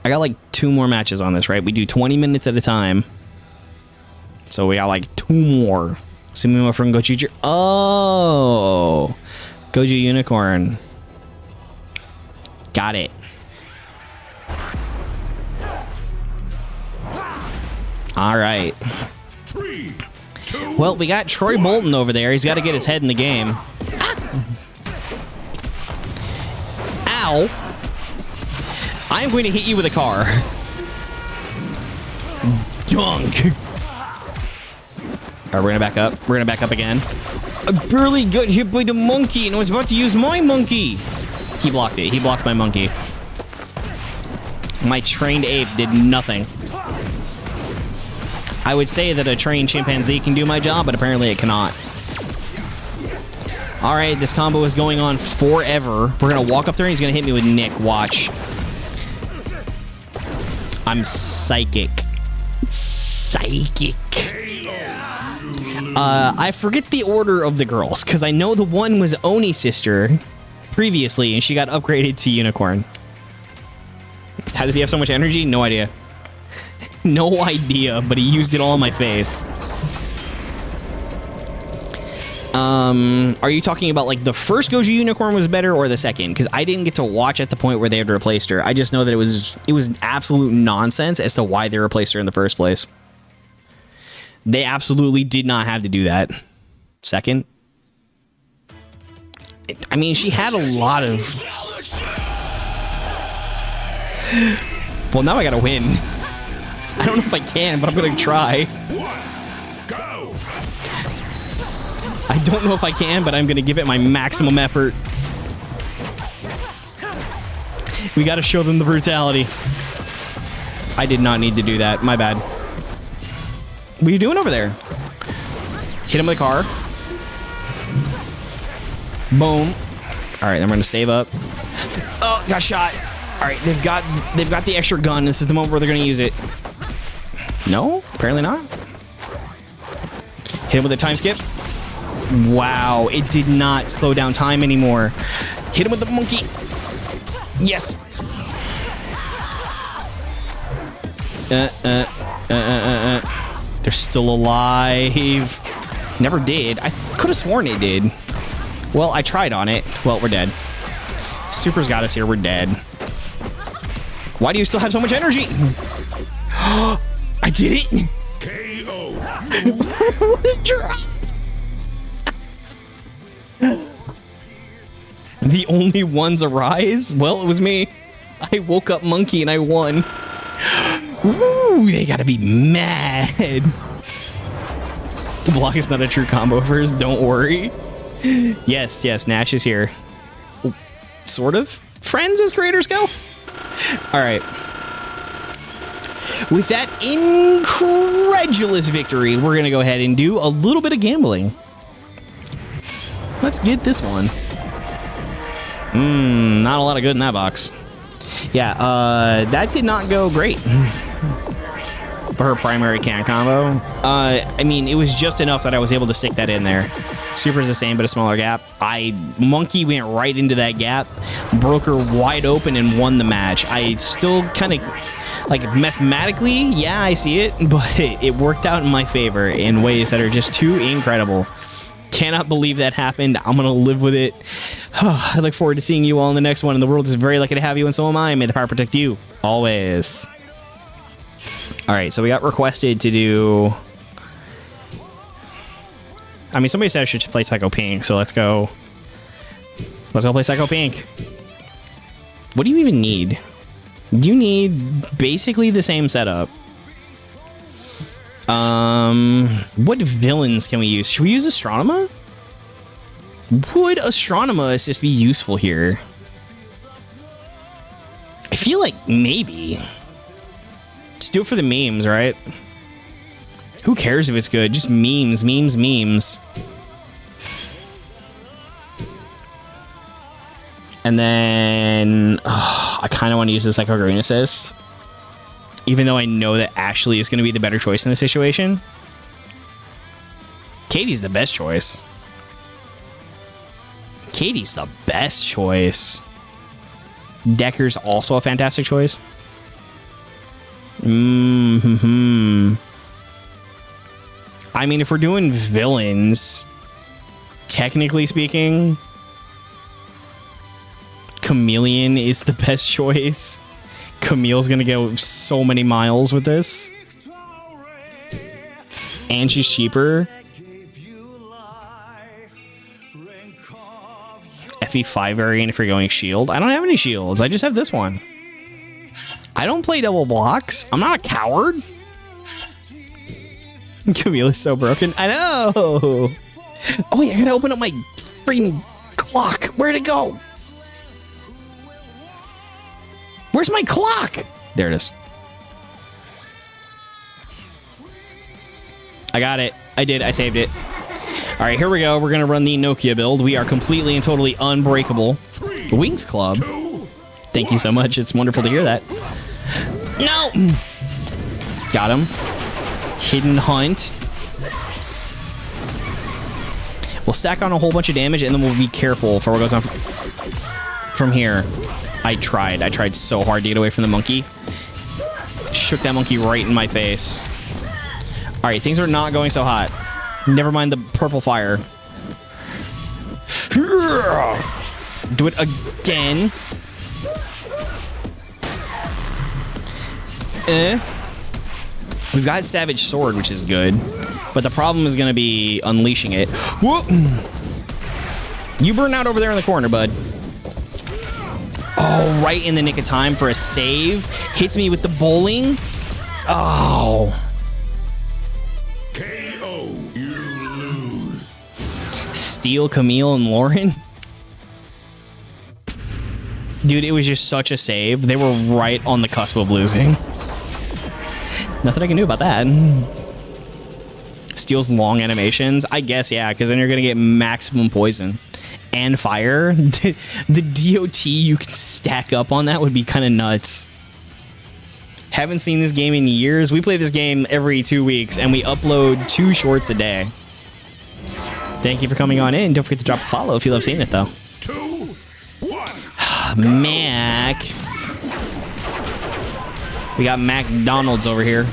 I got like 2 more matches on this, right? We do 20 minutes at a time. So we got like 2 more. Sumino from Gochuchi. Oh! Goju Unicorn. Got it. All right. 3, 2, Well, we got Troy Bolton over there. He's got to get his head in the game. Ow. I'm going to hit you with a car. Dunk. All right, we're going to back up. We're going to back up again. I barely got hit by the monkey and I was about to use my monkey. He blocked it. He blocked my monkey. My trained ape did nothing. I would say that a trained chimpanzee can do my job, but apparently it cannot. All right, this combo is going on forever. We're going to walk up there and he's going to hit me with Nick. Watch. I'm psychic. Psychic. I forget the order of the girls, because I know the one was Oni's sister previously, and she got upgraded to Unicorn. How does he have so much energy? No idea. No idea, but he used it all in my face. Are you talking about like the first Goju Unicorn was better or the second? Because I didn't get to watch at the point where they had replaced her. I just know that it was absolute nonsense as to why they replaced her in the first place. They absolutely did not have to do that. Second. I mean, she had a lot of... Well, now I gotta win. I don't know if I can, but I'm gonna try. 1, go! I don't know if I can, but I'm gonna give it my maximum effort. We gotta show them the brutality. I did not need to do that. My bad. What are you doing over there? Hit him with a car. Boom. All right, I'm gonna save up. Oh, got shot. All right, they've got the extra gun. This is the moment where they're gonna use it. No, apparently not. Hit him with a time skip. Wow, it did not slow down time anymore. Hit him with the monkey. Yes. They're still alive. Never did. I could have sworn it did. Well, I tried on it. Well, we're dead. Super's got us here. We're dead. Why do you still have so much energy? I did it. KO. What a drop. The only ones arise? Well, it was me. I woke up monkey and I won. Woo, they gotta be mad. The block is not a true combo first, don't worry. Yes, Nash is here. Sort of. Friends as creators go. All right. With that incredulous victory, we're going to go ahead and do a little bit of gambling. Let's get this one. Not a lot of good in that box. Yeah, that did not go great. For her primary can combo. I mean, it was just enough that I was able to stick that in there. Super's the same, but a smaller gap. Monkey went right into that gap, broke her wide open, and won the match. I still kind of, like, mathematically, yeah, I see it, but it worked out in my favor in ways that are just too incredible. Cannot believe that happened. I'm going to live with it. I look forward to seeing you all in the next one, and the world is very lucky to have you, and so am I. May the power protect you, always. All right, so we got requested to do... I mean, somebody said I should play Psycho Pink, so let's go. Let's go play Psycho Pink. What do you even need? You need basically the same setup. What villains can we use? Should we use Astronema? Would Astronema Assist be useful here? I feel like maybe. Let's do it for the memes, right? Who cares if it's good? Just memes, memes, memes. And then... I kind of want to use this like Green Assist. Even though I know that Ashley is going to be the better choice in this situation. Katie's the best choice. Katie's the best choice. Decker's also a fantastic choice. Mm-hmm. I mean, if we're doing villains, technically speaking, Chameleon is the best choice. Camille's gonna go so many miles with this. And she's cheaper. FE5 variant if you're going shield. I don't have any shields. I just have this one. I don't play double blocks. I'm not a coward. Camille is so broken. I know. Oh wait, I gotta open up my freaking clock. Where'd it go? Where's my clock? There it is. I got it. I did. I saved it. All right, here we go. We're going to run the Nokia build. We are completely and totally unbreakable. Wings Club. Thank you so much. It's wonderful to hear that. No. Got him. Hidden Hunt. We'll stack on a whole bunch of damage, and then we'll be careful for what goes on from here. I tried so hard to get away from the monkey. Shook that monkey right in my face. All right, things are not going so hot. Never mind the purple fire. Do it again. We've got Savage Sword, which is good. But the problem is going to be unleashing it. Whoop. You burn out over there in the corner, bud. Oh, right in the nick of time for a save. Hits me with the bowling. Oh. KO, you lose. Steal Camille and Lauren. Dude, it was just such a save. They were right on the cusp of losing. Nothing I can do about that. Steals long animations. I guess, yeah, because then you're going to get maximum poison. And fire. The DOT you can stack up on that would be kind of nuts. Haven't seen this game in years. We play this game every 2 weeks, and we upload 2 shorts a day. Thank you for coming on in. Don't forget to drop a follow if you love seeing it, though. 2, 1. Mac. We got McDonald's over here.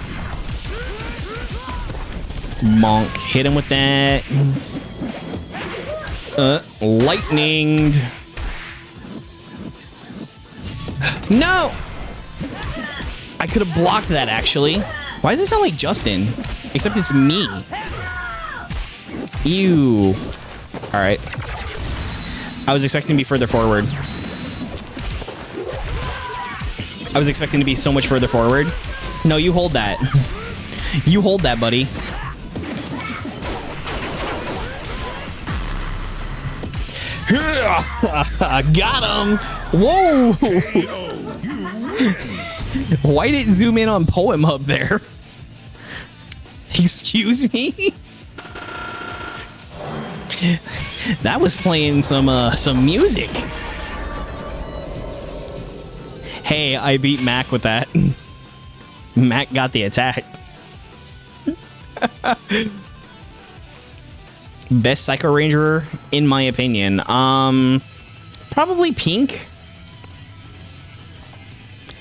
Monk. Hit him with that. Lightninged. No! I could have blocked that, actually. Why does it sound like Justin? Except it's me. Ew. Alright. I was expecting to be further forward. I was expecting to be so much further forward. No, you hold that. You hold that, buddy. Got him! Whoa! Why did it zoom in on Poem up there? Excuse me? That was playing some music. Hey, I beat Mac with that. Mac got the attack. Best Psycho Ranger, in my opinion. Probably Pink.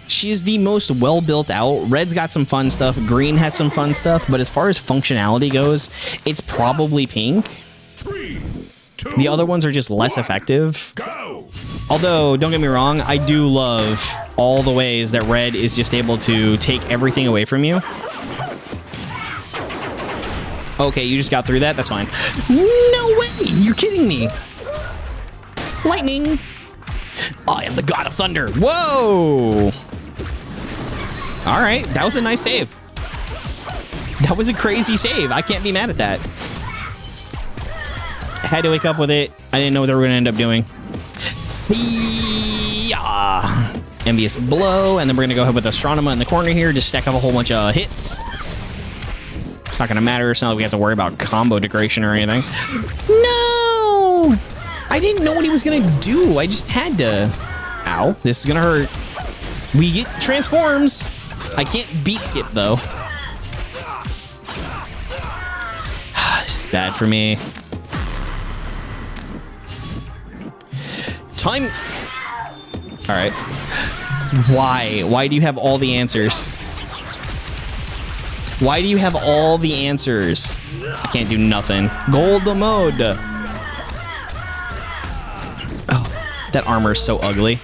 She's the most well built out. Red's got some fun stuff. Green has some fun stuff. But as far as functionality goes, it's probably Pink. 3, 2, The other ones are just less effective. go. Although, don't get me wrong, I do love all the ways that Red is just able to take everything away from you. Okay, you just got through that? That's fine. No way! You're kidding me! Lightning! I am the god of thunder! Whoa! Alright, that was a nice save. That was a crazy save. I can't be mad at that. Had to wake up with it. I didn't know what they were going to end up doing. Yeah. Envious Blow, and then we're going to go ahead with Astronema in the corner here. Just stack up a whole bunch of hits. It's not going to matter. It's not like we have to worry about combo degradation or anything. No! I didn't know what he was going to do. I just had to. Ow. This is going to hurt. We get transforms. I can't beat skip, though. This is bad for me. Time. All right. Why? Why do you have all the answers? Why do you have all the answers? I can't do nothing. Gold mode. Oh, that armor is so ugly.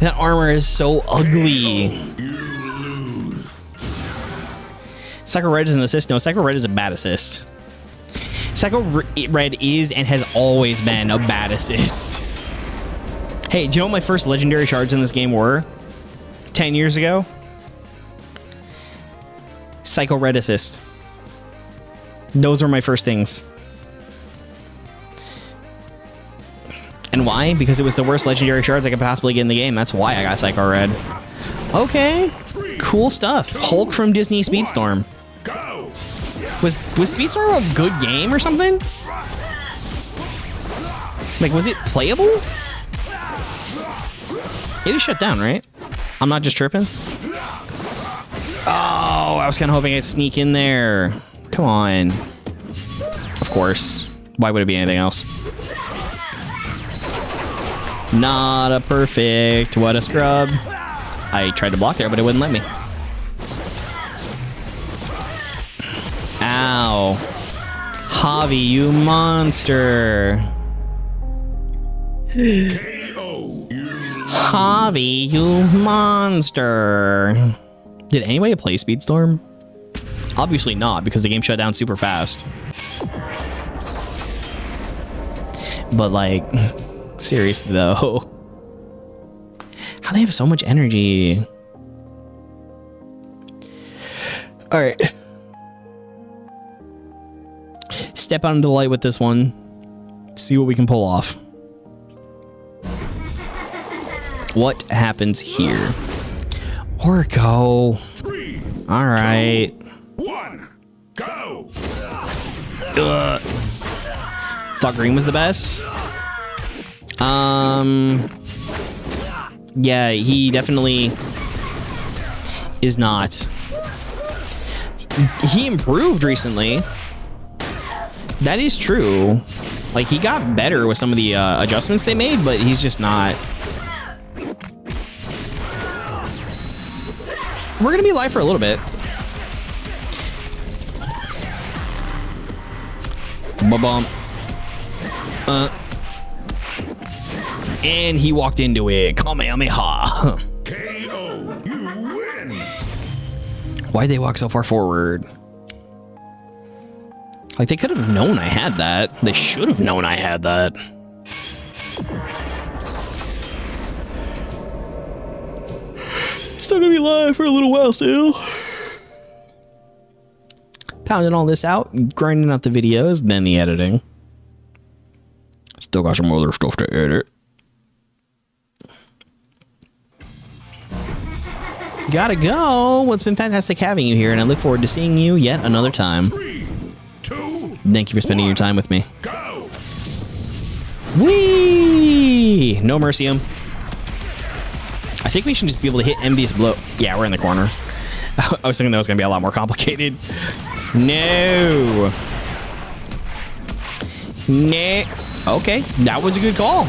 That armor is so ugly. Psycho Red is an assist. No, Psycho Red is a bad assist. Psycho Red is and has always been a bad assist. Hey, do you know what my first legendary shards in this game were? 10 years ago? Psycho Red assist. Those were my first things. And why? Because it was the worst legendary shards I could possibly get in the game. That's why I got Psycho Red. Okay. Cool stuff. Hulk from Disney Speedstorm. Was Speedstorm a good game or something? Like, was it playable? It is shut down, right? I'm not just tripping? Oh, I was kind of hoping I'd sneak in there. Come on. Of course. Why would it be anything else? Not a perfect. What a scrub. I tried to block there, but it wouldn't let me. Ow. Javi, you monster. Javi, you monster. Did anybody play Speedstorm? Obviously not, because the game shut down super fast. But like, seriously though. How they have so much energy. Alright. Step out into the light with this one. See what we can pull off. What happens here? Orko. All right. 1, go. Thought green was the best. Yeah, he definitely is not. He improved recently. That is true. Like, he got better with some of the adjustments they made, but he's just not. We're gonna be live for a little bit. Ba-bum. And he walked into it. Kamehameha. KO, you win. Why'd they walk so far forward? Like, they could have known I had that. They should have known I had that. Still gonna be live for a little while still. Pounding all this out, grinding out the videos, then the editing. Still got some other stuff to edit. Gotta go. Well, it's been fantastic having you here, and I look forward to seeing you yet another time. 3, 2, Thank you for spending your time with me. go. Whee! No Mercium. I think we should just be able to hit Envious Blow. Yeah, we're in the corner. I was thinking that was going to be a lot more complicated. No. Nah. Okay, that was a good call.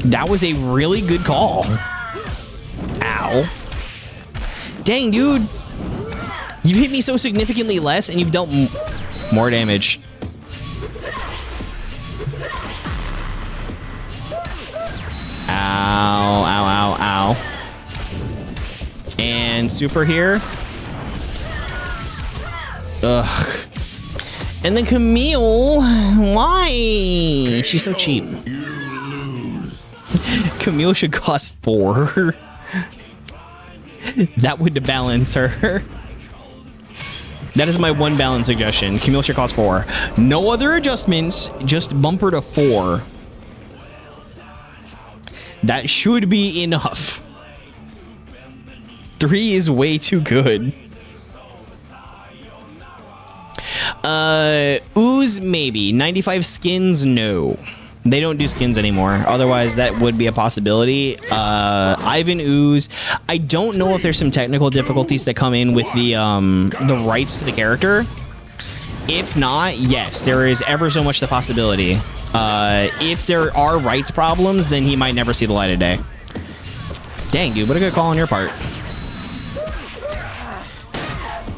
That was a really good call. Ow. Dang, dude. You hit me so significantly less, and you've dealt more damage. Ow, ow, ow, ow. And super here. Ugh. And then Camille, why? She's so cheap. Camille should cost 4. That would balance her. That is my one balance suggestion. Camille should cost 4. No other adjustments, just bump her to 4. That should be enough. 3 is way too good. Ooze, maybe. 95 skins, no. They don't do skins anymore. Otherwise, that would be a possibility. Ivan Ooze. I don't know if there's some technical difficulties that come in with the rights to the character. If not, yes, there is ever so much the possibility. If there are rights problems, then he might never see the light of day. Dang, dude, what a good call on your part.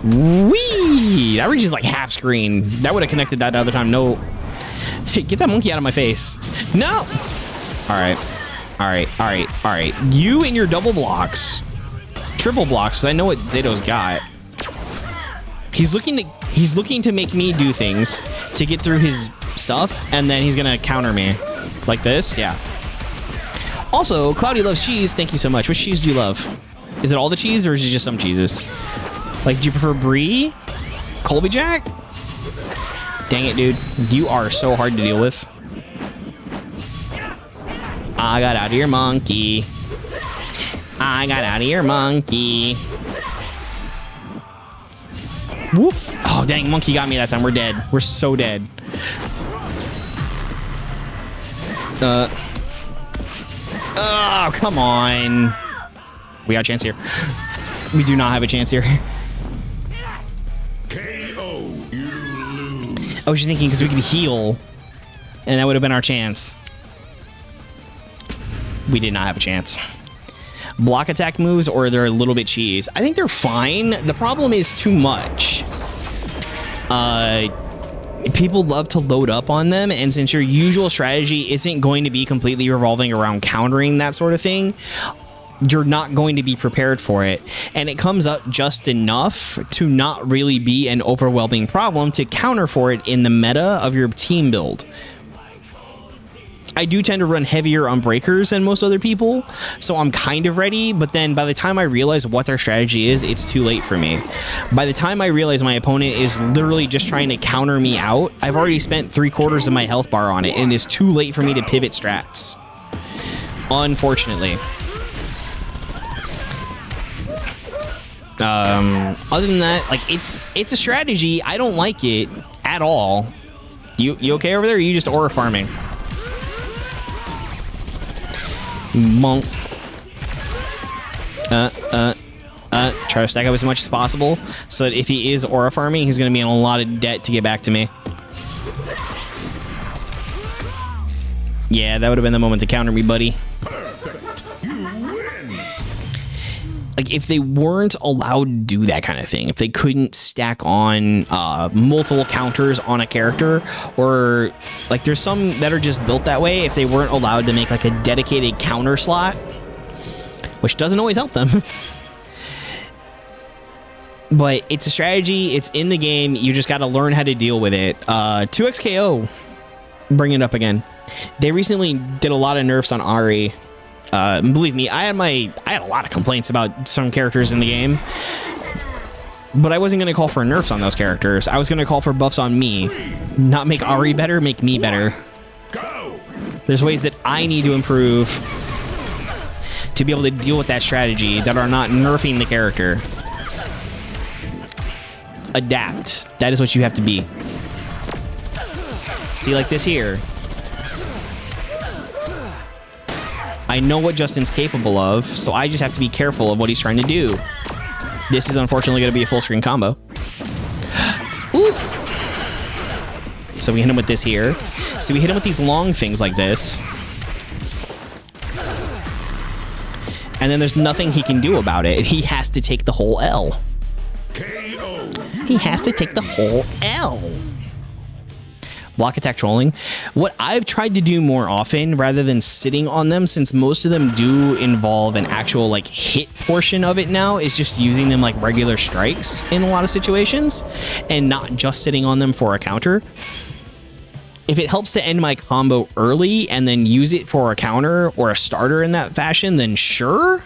Whee! That reaches like half screen. That would have connected that the other time. No. Hey, get that monkey out of my face. No! Alright. Alright, alright, alright. You and your double blocks. Triple blocks, because I know what Zato's got. He's looking to make me do things to get through his stuff, and then he's gonna counter me. Like this? Yeah. Also, Cloudy loves cheese. Thank you so much. Which cheese do you love? Is it all the cheese, or is it just some cheeses? Like, do you prefer Brie? Colby Jack? Dang it, dude. You are so hard to deal with. I got out of your monkey. I got out of your monkey. Whoop. Oh, dang. Monkey got me that time. We're dead. We're so dead. Oh, come on. We got a chance here. We do not have a chance here. I was just thinking because we could heal, and that would have been our chance. We did not have a chance. Block attack moves, or they're a little bit cheese. I think they're fine. The problem is too much. People love to load up on them, and since your usual strategy isn't going to be completely revolving around countering that sort of thing, you're not going to be prepared for it, and it comes up just enough to not really be an overwhelming problem to counter for it in the meta of your team build. I do tend to run heavier on breakers than most other people, so I'm kind of ready, but then by the time I realize what their strategy is, it's too late for me. By the time I realize my opponent is literally just trying to counter me out, I've already spent 3/4 of my health bar on it, and it's too late for me to pivot strats. Unfortunately. Other than that, like, it's a strategy. I don't like it at all. You okay over there, or are you just aura farming? Monk. Try to stack up as much as possible so that if he is aura farming, he's going to be in a lot of debt to get back to me. Yeah, that would have been the moment to counter me, buddy. Like, if they weren't allowed to do that kind of thing, if they couldn't stack on multiple counters on a character, or like there's some that are just built that way, if they weren't allowed to make like a dedicated counter slot, which doesn't always help them. But it's a strategy, it's in the game, you just got to learn how to deal with it. 2XKO, bring it up again. They recently did a lot of nerfs on Ari. Believe me, I had a lot of complaints about some characters in the game, but I wasn't going to call for nerfs on those characters. I was going to call for buffs on me. Not make Ari better, make me better. There's ways that I need to improve to be able to deal with that strategy that are not nerfing the character. Adapt. That is what you have to be. See, like this here. I know what Justin's capable of, so I just have to be careful of what he's trying to do. This is unfortunately going to be a full screen combo. Ooh. So we hit him with this here. So we hit him with these long things like this. And then there's nothing he can do about it. He has to take the whole L. KO. He has to take the whole L. Block attack trolling. What I've tried to do more often rather than sitting on them, since most of them do involve an actual like hit portion of it now, is just using them like regular strikes in a lot of situations and not just sitting on them for a counter. If it helps to end my combo early and then use it for a counter or a starter in that fashion, then sure.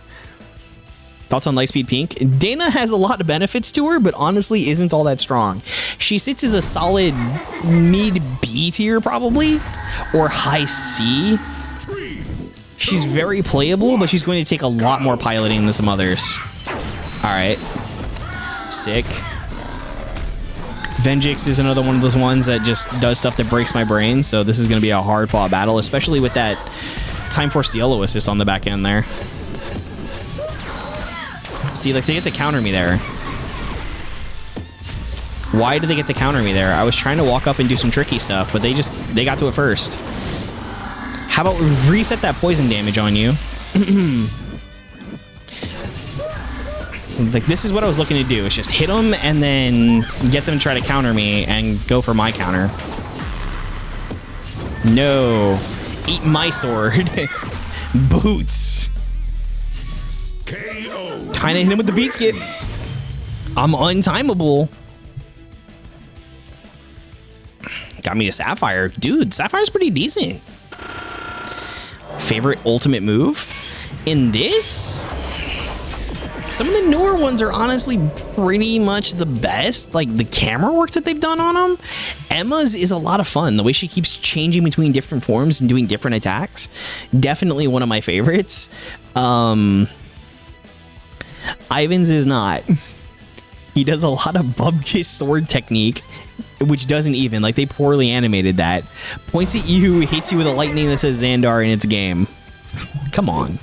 Thoughts on Lightspeed Pink? Dana has a lot of benefits to her, but honestly isn't all that strong. She sits as a solid mid B tier probably, or high C. She's very playable, but she's going to take a lot more piloting than some others. All right. Sick. Venjix is another one of those ones that just does stuff that breaks my brain, so this is going to be a hard-fought battle, especially with that Time Force Yellow assist on the back end there. See, like, they get to counter me there. Why did they get to counter me there? I was trying to walk up and do some tricky stuff, but they got to it first. How about reset that poison damage on you? Like, this is what I was looking to do. Is just hit them and then get them to try to counter me and go for my counter. No. Eat my sword. Boots. KO. Kind of hit him with the beat skip. I'm untimable. Got me to Sapphire. Dude, Sapphire's pretty decent. Favorite ultimate move? In this? Some of the newer ones are honestly pretty much the best. Like, the camera work that they've done on them. Emma's is a lot of fun. The way she keeps changing between different forms and doing different attacks. Definitely one of my favorites. Ivan's is not. He does a lot of Bubkiss sword technique, which doesn't even. Like, they poorly animated that. Points at you, hits you with a lightning that says Xandar, and it's game. Come on.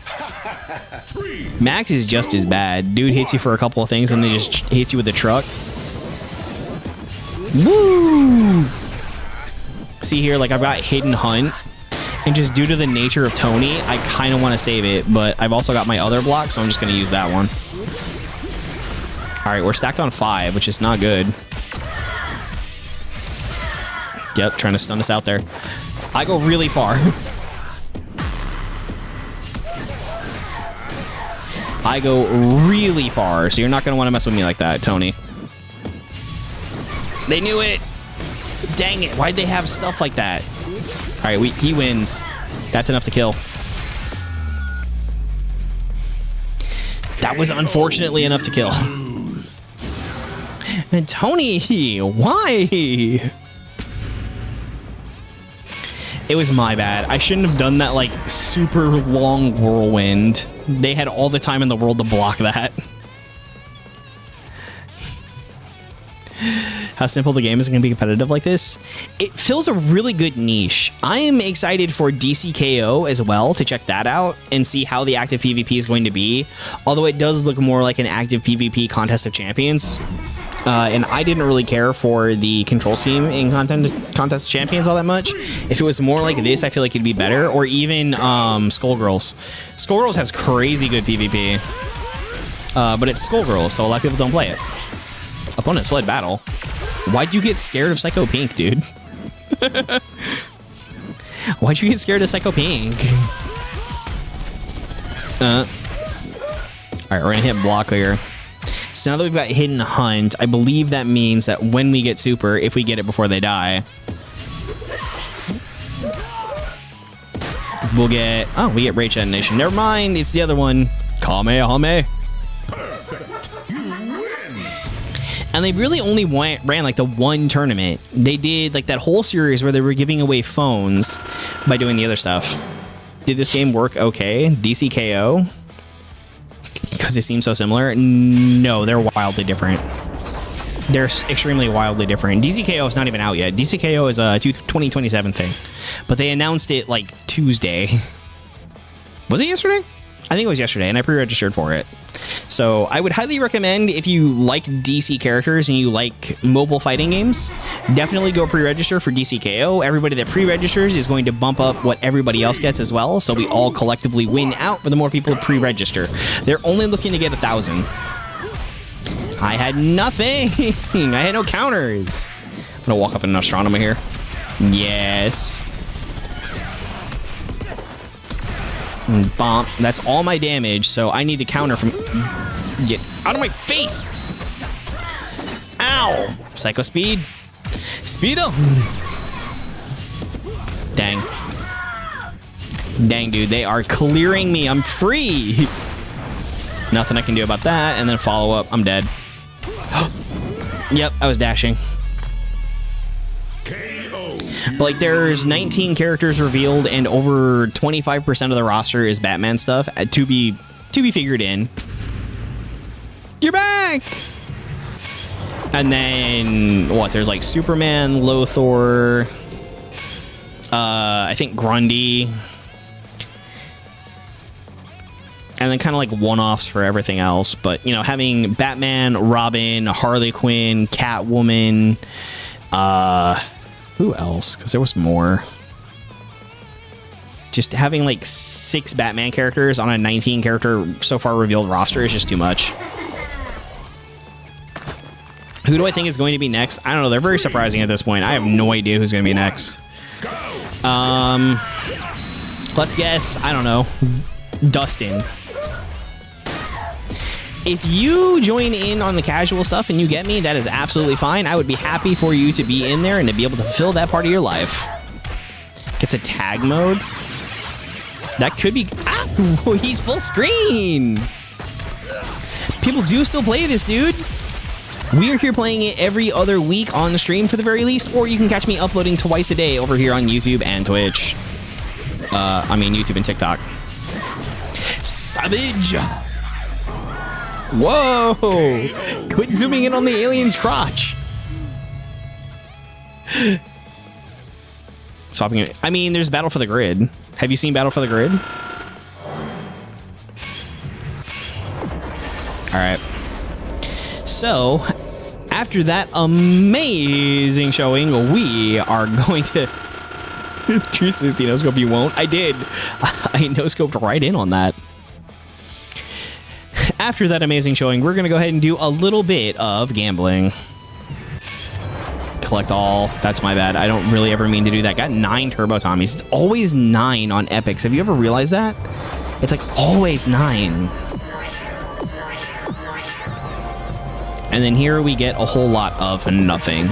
Max is just as bad. Dude hits you for a couple of things and they just hit you with the truck. Woo! See here, like, I've got Hidden Hunt, and just due to the nature of Tony, I kind of want to save it, but I've also got my other block, so I'm just going to use that one. All right, we're stacked on 5, which is not good. Yep, trying to stun us out there. I go really far. I go really far, so you're not going to want to mess with me like that, Tony. They knew it. Dang it. Why'd they have stuff like that? All right, he wins. That's enough to kill. That was unfortunately enough to kill. And Tony, why? It was my bad. I shouldn't have done that, like, super long whirlwind. They had all the time in the world to block that. How simple the game is going to be competitive like this. It fills a really good niche. I am excited for DCKO as well to check that out and see how the active PvP is going to be. Although it does look more like an active PvP contest of champions. And I didn't really care for the control scheme in Contest of Champions all that much. If it was more like this, I feel like it'd be better. Or even Skullgirls. Skullgirls has crazy good PvP. But it's Skullgirls, so a lot of people don't play it. Opponent sled battle. Why'd you get scared of Psycho Pink, dude? Why'd you get scared of Psycho Pink? Alright, we're gonna hit block here. So now that we've got Hidden Hunt, I believe that means that when we get super, if we get it before they die, we'll get... Oh, we get Rage Detonation. Never mind, it's the other one. Kamehame. And they really only ran like the one tournament. They did like that whole series where they were giving away phones by doing the other stuff. Did this game work okay? DCKO? Because it seems so similar? No, they're wildly different. They're extremely wildly different. DCKO is not even out yet. DCKO is a 2027 thing. But they announced it like Tuesday. Was it yesterday? I think it was yesterday, and I pre-registered for it. So I would highly recommend, if you like DC characters and you like mobile fighting games, definitely go pre-register for DCKO. Everybody that pre-registers is going to bump up what everybody else gets as well, so we all collectively win out for the more people pre-register. They're only looking to get 1,000. I had nothing. I had no counters. I'm gonna walk up in Nostronomy here. Yes. Bomb. That's all my damage, so I need to counter from... Get out of my face! Ow! Psycho Speed. Speedo! Dang. Dang, dude. They are clearing me. I'm free! Nothing I can do about that. And then follow up. I'm dead. Yep, I was dashing. But like, there's 19 characters revealed, and over 25% of the roster is Batman stuff to be figured in. You're back. And then what? There's like Superman, Lothor, I think Grundy, and then kind of like one-offs for everything else. But you know, having Batman, Robin, Harley Quinn, Catwoman, who else? Because there was more. Just having like 6 Batman characters on a 19 character so far revealed roster is just too much. Who do I think is going to be next? I don't know. They're very surprising at this point. I have no idea who's going to be next. Let's guess. I don't know. Dustin. If you join in on the casual stuff and you get me, that is absolutely fine. I would be happy for you to be in there and to be able to fulfill that part of your life. Gets a tag mode. That could be... Ah! He's full screen! People do still play this, dude. We are here playing it every other week on the stream for the very least, or you can catch me uploading twice a day over here on YouTube and Twitch. I mean, YouTube and TikTok. Savage! Whoa! Quit zooming in on the alien's crotch. Swapping it. I mean, there's Battle for the Grid. Have you seen Battle for the Grid? Alright. So, after that amazing showing, we are going to... 360 no-scope, you won't? I did. I no-scoped right in on that. After that amazing showing, we're going to go ahead and do a little bit of gambling. Collect all. That's my bad. I don't really ever mean to do that. Got 9 Turbo Tommies. It's always 9 on Epics. Have you ever realized that? It's like always 9. And then here we get a whole lot of nothing.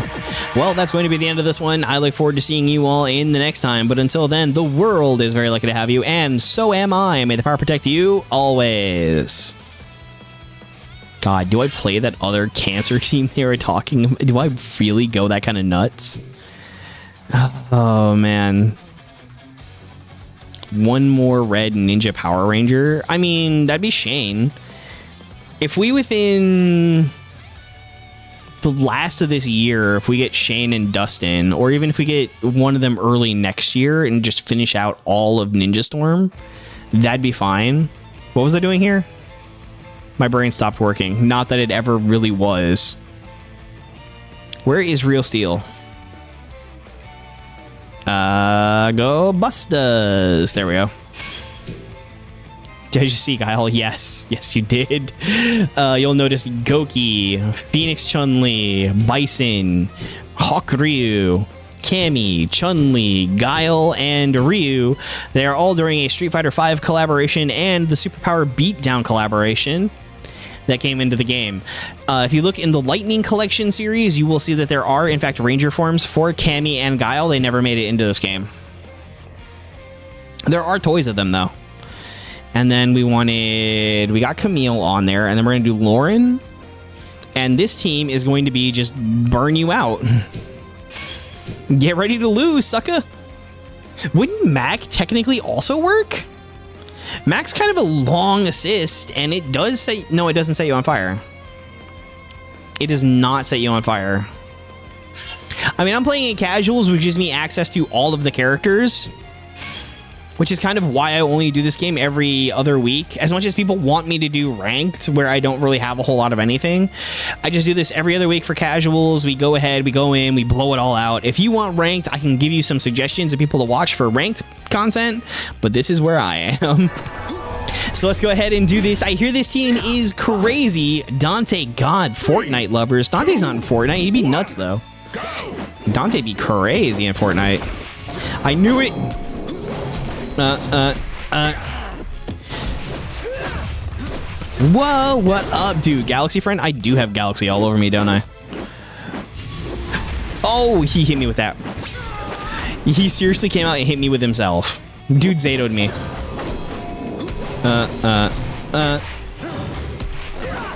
Well, that's going to be the end of this one. I look forward to seeing you all in the next time. But until then, the world is very lucky to have you. And so am I. May the power protect you always. God, do I play that other cancer team they were talking about? Do I really go that kind of nuts? Oh, man. One more red Ninja Power Ranger. I mean, that'd be Shane. If we within the last of this year, if we get Shane and Dustin, or even if we get one of them early next year and just finish out all of Ninja Storm, that'd be fine. What was I doing here? My brain stopped working. Not that it ever really was. Where is Real Steel? Go Bustas. There we go. Did you see Kyle? Yes. Yes, you did. You'll notice Goki, Phoenix Chun-Li, Bison, Hawk Ryu, Cammy, Chun-Li, Guile, and Ryu. They are all during a Street Fighter V collaboration and the Superpower Beatdown collaboration that came into the game. If you look in the Lightning Collection series, you will see that there are, in fact, Ranger forms for Cammy and Guile. They never made it into this game. There are toys of them, though. And then we got Camille on there, and then we're going to do Lauren. And this team is going to be just burn you out. Get ready to lose, sucker. Wouldn't Mac technically also work? Mac's kind of a long assist, and it does say... No, it doesn't set you on fire. It does not set you on fire. I mean, I'm playing in casuals, which gives me access to all of the characters. which is kind of why I only do this game every other week. As much as people want me to do ranked, where I don't really have a whole lot of anything, I just do this every other week for casuals. We go ahead, we go in, we blow it all out. If you want ranked, I can give you some suggestions of people to watch for ranked content, but this is where I am. So let's go ahead and do this. I hear this team is crazy. Dante, God, Fortnite lovers. Dante's not in Fortnite. He'd be nuts, though. Dante be crazy in Fortnite. I knew it. Whoa, what up, dude? Galaxy friend? I do have Galaxy all over me, don't I? Oh, he hit me with that. He seriously came out and hit me with himself. Dude Zato'd me. Alright,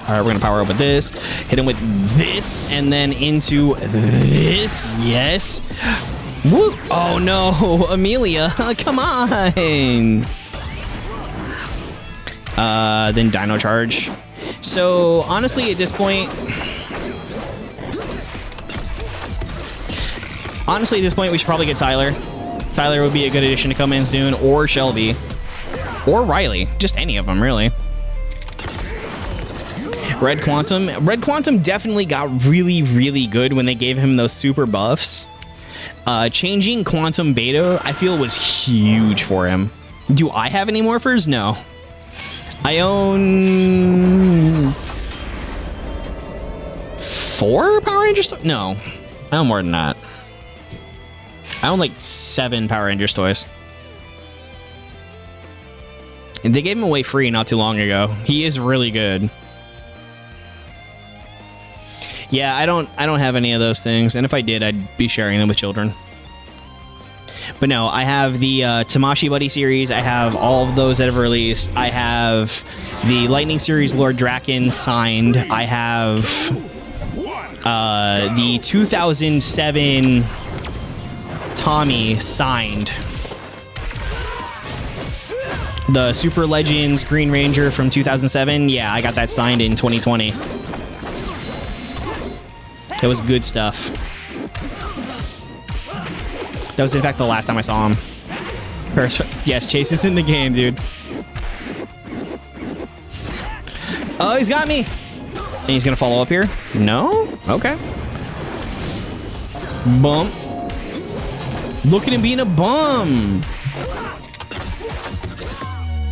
we're gonna power up with this. Hit him with this, and then into this. Yes. Woo. Oh no, Amelia, come on. Then Dino Charge. So honestly, at this point, we should probably get Tyler. Tyler would be a good addition to come in soon, or Shelby, or Riley. Just any of them, really. Red Quantum definitely got really, really good when they gave him those super buffs. Changing Quantum Beta, I feel, was huge for him. Do I have any morphers? No. I own 4 Power Rangers? No. I own more than that. I own like 7 Power Rangers toys. And they gave him away free not too long ago. He is really good. Yeah, I don't have any of those things, and if I did, I'd be sharing them with children. But no, I have the Tamashi Buddy series. I have all of those that have released. I have the Lightning series Lord Draken signed. I have the 2007 Tommy signed. The Super Legends Green Ranger from 2007. Yeah, I got that signed in 2020. That was good stuff. That was, in fact, the last time I saw him. Yes, Chase is in the game, dude. Oh, he's got me. And he's going to follow up here? No? Okay. Bump. Look at him being a bum.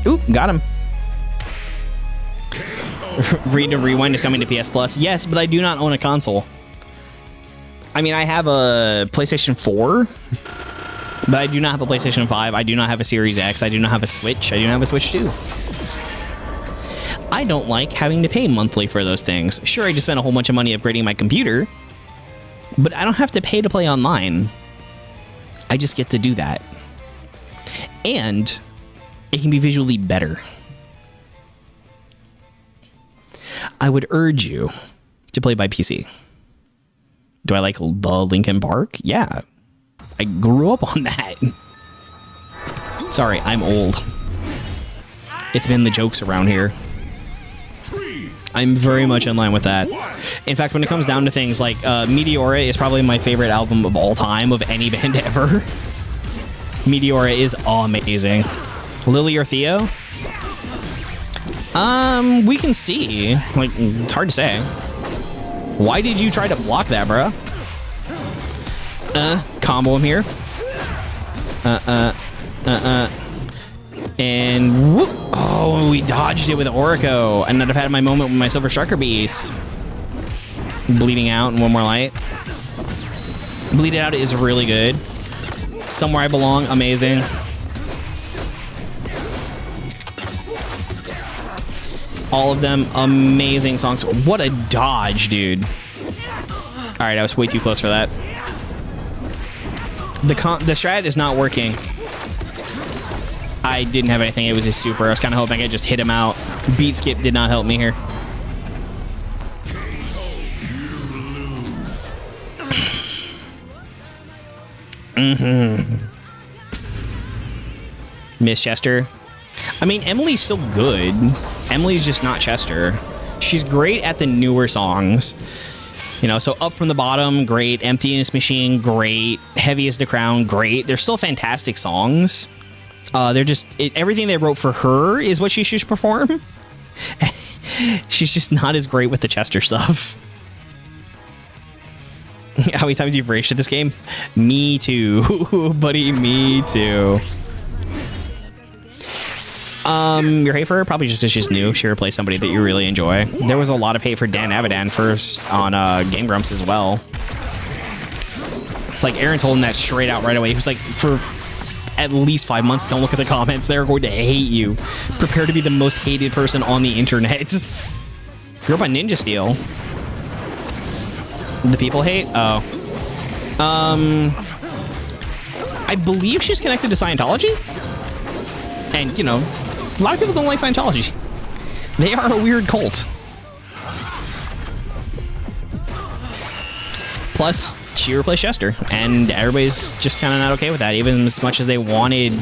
Oop, got him. Read and Rewind is coming to PS Plus. Yes, but I do not own a console. I mean, I have a PlayStation 4, but I do not have a PlayStation 5. I do not have a Series X. I do not have a Switch. I do not have a Switch 2. I don't like having to pay monthly for those things. Sure, I just spent a whole bunch of money upgrading my computer, but I don't have to pay to play online. I just get to do that. And it can be visually better. I would urge you to play by PC. Do I like the Linkin Park? Yeah. I grew up on that. Sorry, I'm old. It's been the jokes around here. I'm very much in line with that. In fact, when it comes down to things like Meteora is probably my favorite album of all time of any band ever. Meteora is amazing. Lily or Theo? We can see. Like, it's hard to say. Why did you try to block that, bruh? Combo him here. And whoop. Oh, we dodged it with Orico. And I'd have had my moment with my Silver Striker Beast. Bleeding out and one more light. Bleed It Out is really good. Somewhere I Belong, amazing. All of them amazing songs. What a dodge, dude. All right, I was way too close for that. The strat is not working. I didn't have anything. It was just super. I was kind of hoping I could just hit him out. Beat skip did not help me here. Miss Chester. I mean, Emily's still good. Emily's just not Chester. She's great at the newer songs. You know, so Up From the Bottom, great. Emptiness Machine, great. Heavy as the Crown, great. They're still fantastic songs. They're just everything they wrote for her is what she should perform. She's just not as great with the Chester stuff. How many times you've raged at this game? Me too, buddy. Me too. Your hate for her probably just because she's new. She replaced somebody that you really enjoy. There was a lot of hate for Dan Avidan first on Game Grumps as well. Like Aaron told him that straight out right away. He was like, for at least 5 months, don't look at the comments. They're going to hate you. Prepare to be the most hated person on the internet. Grew up on Ninja Steel. The people hate? Oh. I believe she's connected to Scientology. And, you know, a lot of people don't like Scientology. They are a weird cult. Plus, she replaced Chester, and everybody's just kind of not okay with that, even as much as they wanted...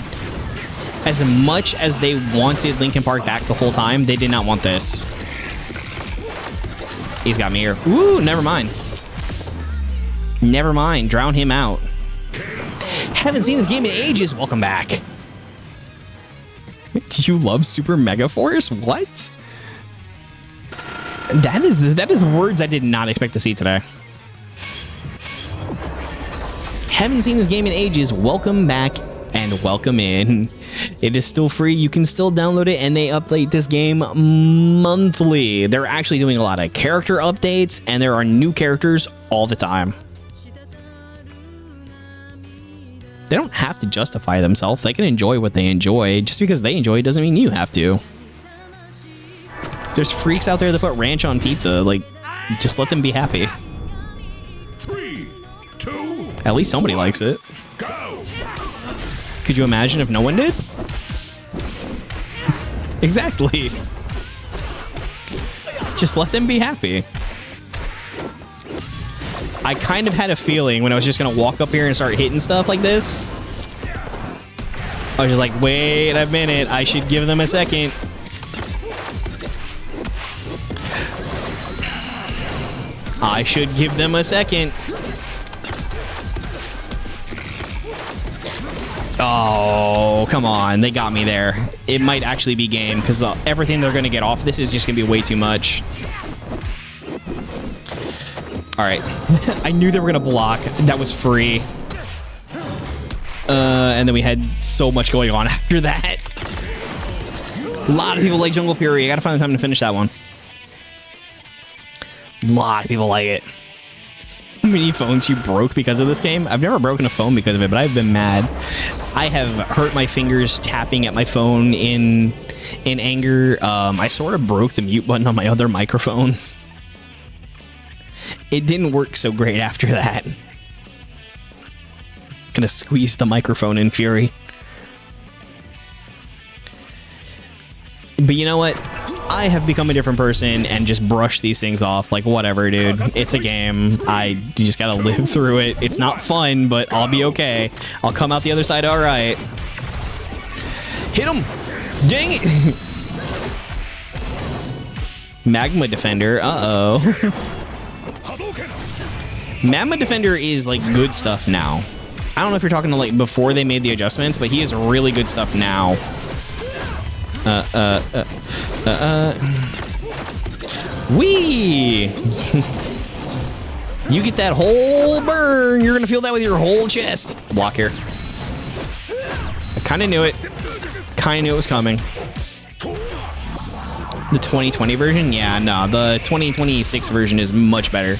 As much as they wanted Linkin Park back the whole time, they did not want this. He's got me here. Ooh, never mind. Never mind. Drown him out. Haven't seen this game in ages. Welcome back. Do you love Super Mega Force? What? That is words I did not expect to see today. Haven't seen this game in ages. Welcome back and welcome in. It is still free. You can still download it, and they update this game monthly. They're actually doing a lot of character updates, and there are new characters all the time. They don't have to justify themselves. They can enjoy what they enjoy. Just because they enjoy it doesn't mean you have to. There's freaks out there that put ranch on pizza. Like, just let them be happy. 3, 2, at least somebody likes it. go. Could you imagine if no one did? Exactly. Just let them be happy. I kind of had a feeling when I was just gonna walk up here and start hitting stuff like this. I was just like, wait a minute, I should give them a second. I should give them a second. Oh, come on. They got me there. It might actually be game because everything they're going to get off this is just going to be way too much. All right. I knew they were going to block. That was free. And then we had so much going on after that. A lot of people like Jungle Fury. I got to find the time to finish that one. A lot of people like it. How many phones you broke because of this game? I've never broken a phone because of it, but I've been mad. I have hurt my fingers tapping at my phone in anger. I sort of broke the mute button on my other microphone. It didn't work so great after that. Gonna squeeze the microphone in fury. But you know what? I have become a different person and just brush these things off. Like, whatever, dude. It's a game. You just gotta live through it. It's not fun, but I'll be okay. I'll come out the other side all right. Hit him! Dang it! Magma Defender. Uh-oh. Magma Defender is, like, good stuff now. I don't know if you're talking to, like, before they made the adjustments, but he is really good stuff now. Wee! You get that whole burn. You're gonna feel that with your whole chest. Block here. I kind of knew it. Kind of knew it was coming. The 2020 version? Yeah, no. The 2026 version is much better.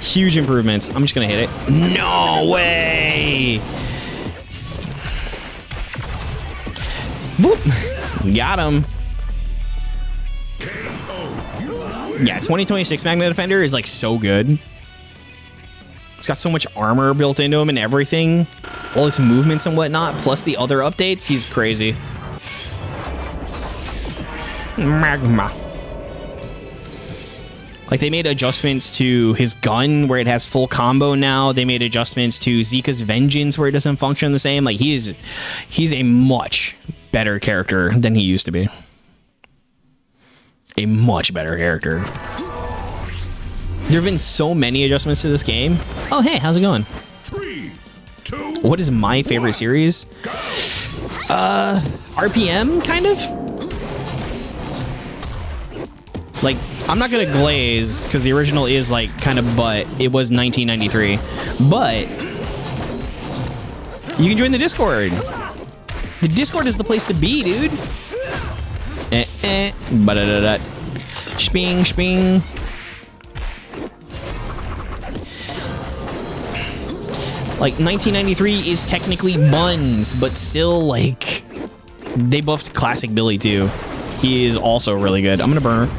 Huge improvements. I'm just gonna hit it. No way! Boop! Got him. Yeah, 2026 Magna Defender is like so good. It's got so much armor built into him and everything. All his movements and whatnot, plus the other updates. He's crazy. Magma. Like, they made adjustments to his gun where it has full combo now. They made adjustments to Zika's Vengeance where it doesn't function the same. Like, he's a much better character than he used to be. A much better character. There have been so many adjustments to this game. Oh, hey, how's it going? 3, 2, what is my favorite series? RPM, kind of? Like, I'm not gonna glaze, because the original is, like, kind of butt. It was 1993. But you can join the Discord. The Discord is the place to be, dude. Ba-da-da-da. Sping, sping. Like, 1993 is technically Buns, but still, like, they buffed Classic Billy, too. He is also really good. I'm gonna burn.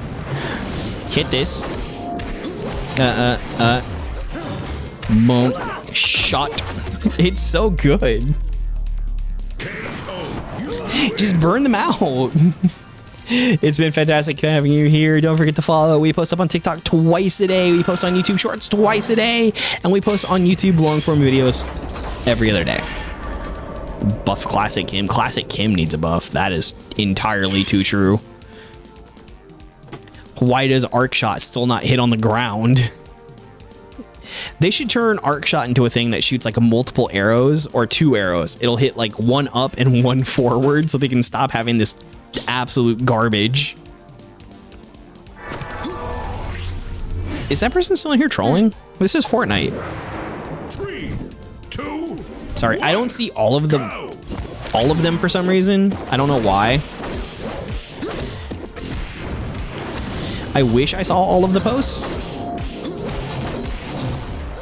Hit this. Boom. Shot. It's so good. Just burn them out. It's been fantastic having you here. Don't forget to follow. We post up on TikTok twice a day. We post on YouTube Shorts twice a day. And we post on YouTube long-form videos every other day. Buff Classic Kim. Classic Kim needs a buff. That is entirely too true. Why does Arc Shot still not hit on the ground? They should turn Arc Shot into a thing that shoots like multiple arrows or 2 arrows. It'll hit like 1 up and 1 forward so they can stop having this absolute garbage. Is that person still in here trolling? This is Fortnite. 3, 2. Sorry, I don't see all of them for some reason. I don't know why. I wish I saw all of the posts.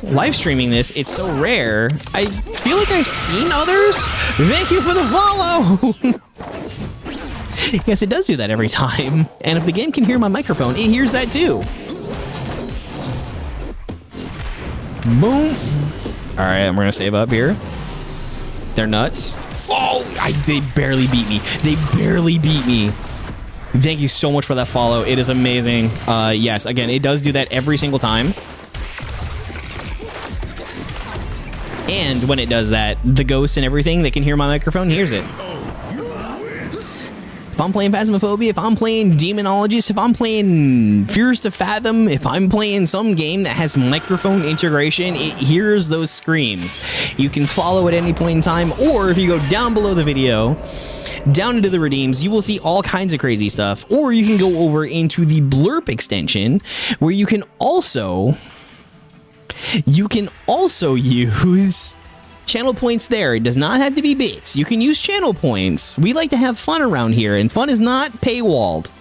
Live streaming this, it's so rare. I feel like I've seen others. Thank you for the follow. Yes, it does do that every time. And if the game can hear my microphone, it hears that too. Boom. All right, I'm gonna save up here. They're nuts. Oh, they barely beat me. They barely beat me. Thank you so much for that follow. It is amazing. Yes, again, it does do that every single time. And when it does that, the ghosts and everything that can hear my microphone hears it. If I'm playing Phasmophobia, if I'm playing Demonologist, if I'm playing Fears to Fathom, if I'm playing some game that has microphone integration, it hears those screams. You can follow at any point in time, or if you go down below the video, down into the redeems, you will see all kinds of crazy stuff. Or you can go over into the Blurp extension, where you can also use channel points there. It does not have to be bits. You can use channel points. We like to have fun around here, and fun is not paywalled.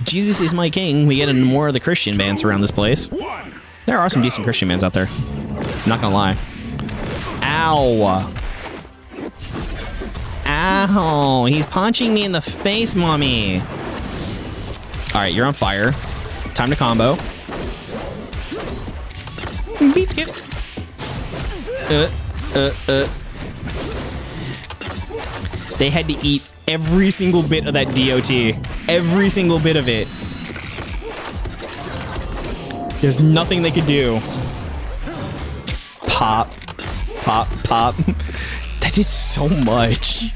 Jesus is my king. We get into more of the Christian bands around this place. There are some decent Christian bands out there. I'm not gonna lie. Ow. Ow. He's punching me in the face, mommy. Alright, you're on fire. Time to combo. Beat skip. They had to eat every single bit of that DOT. Every single bit of it. There's nothing they could do. Pop. Pop, pop. That is so much.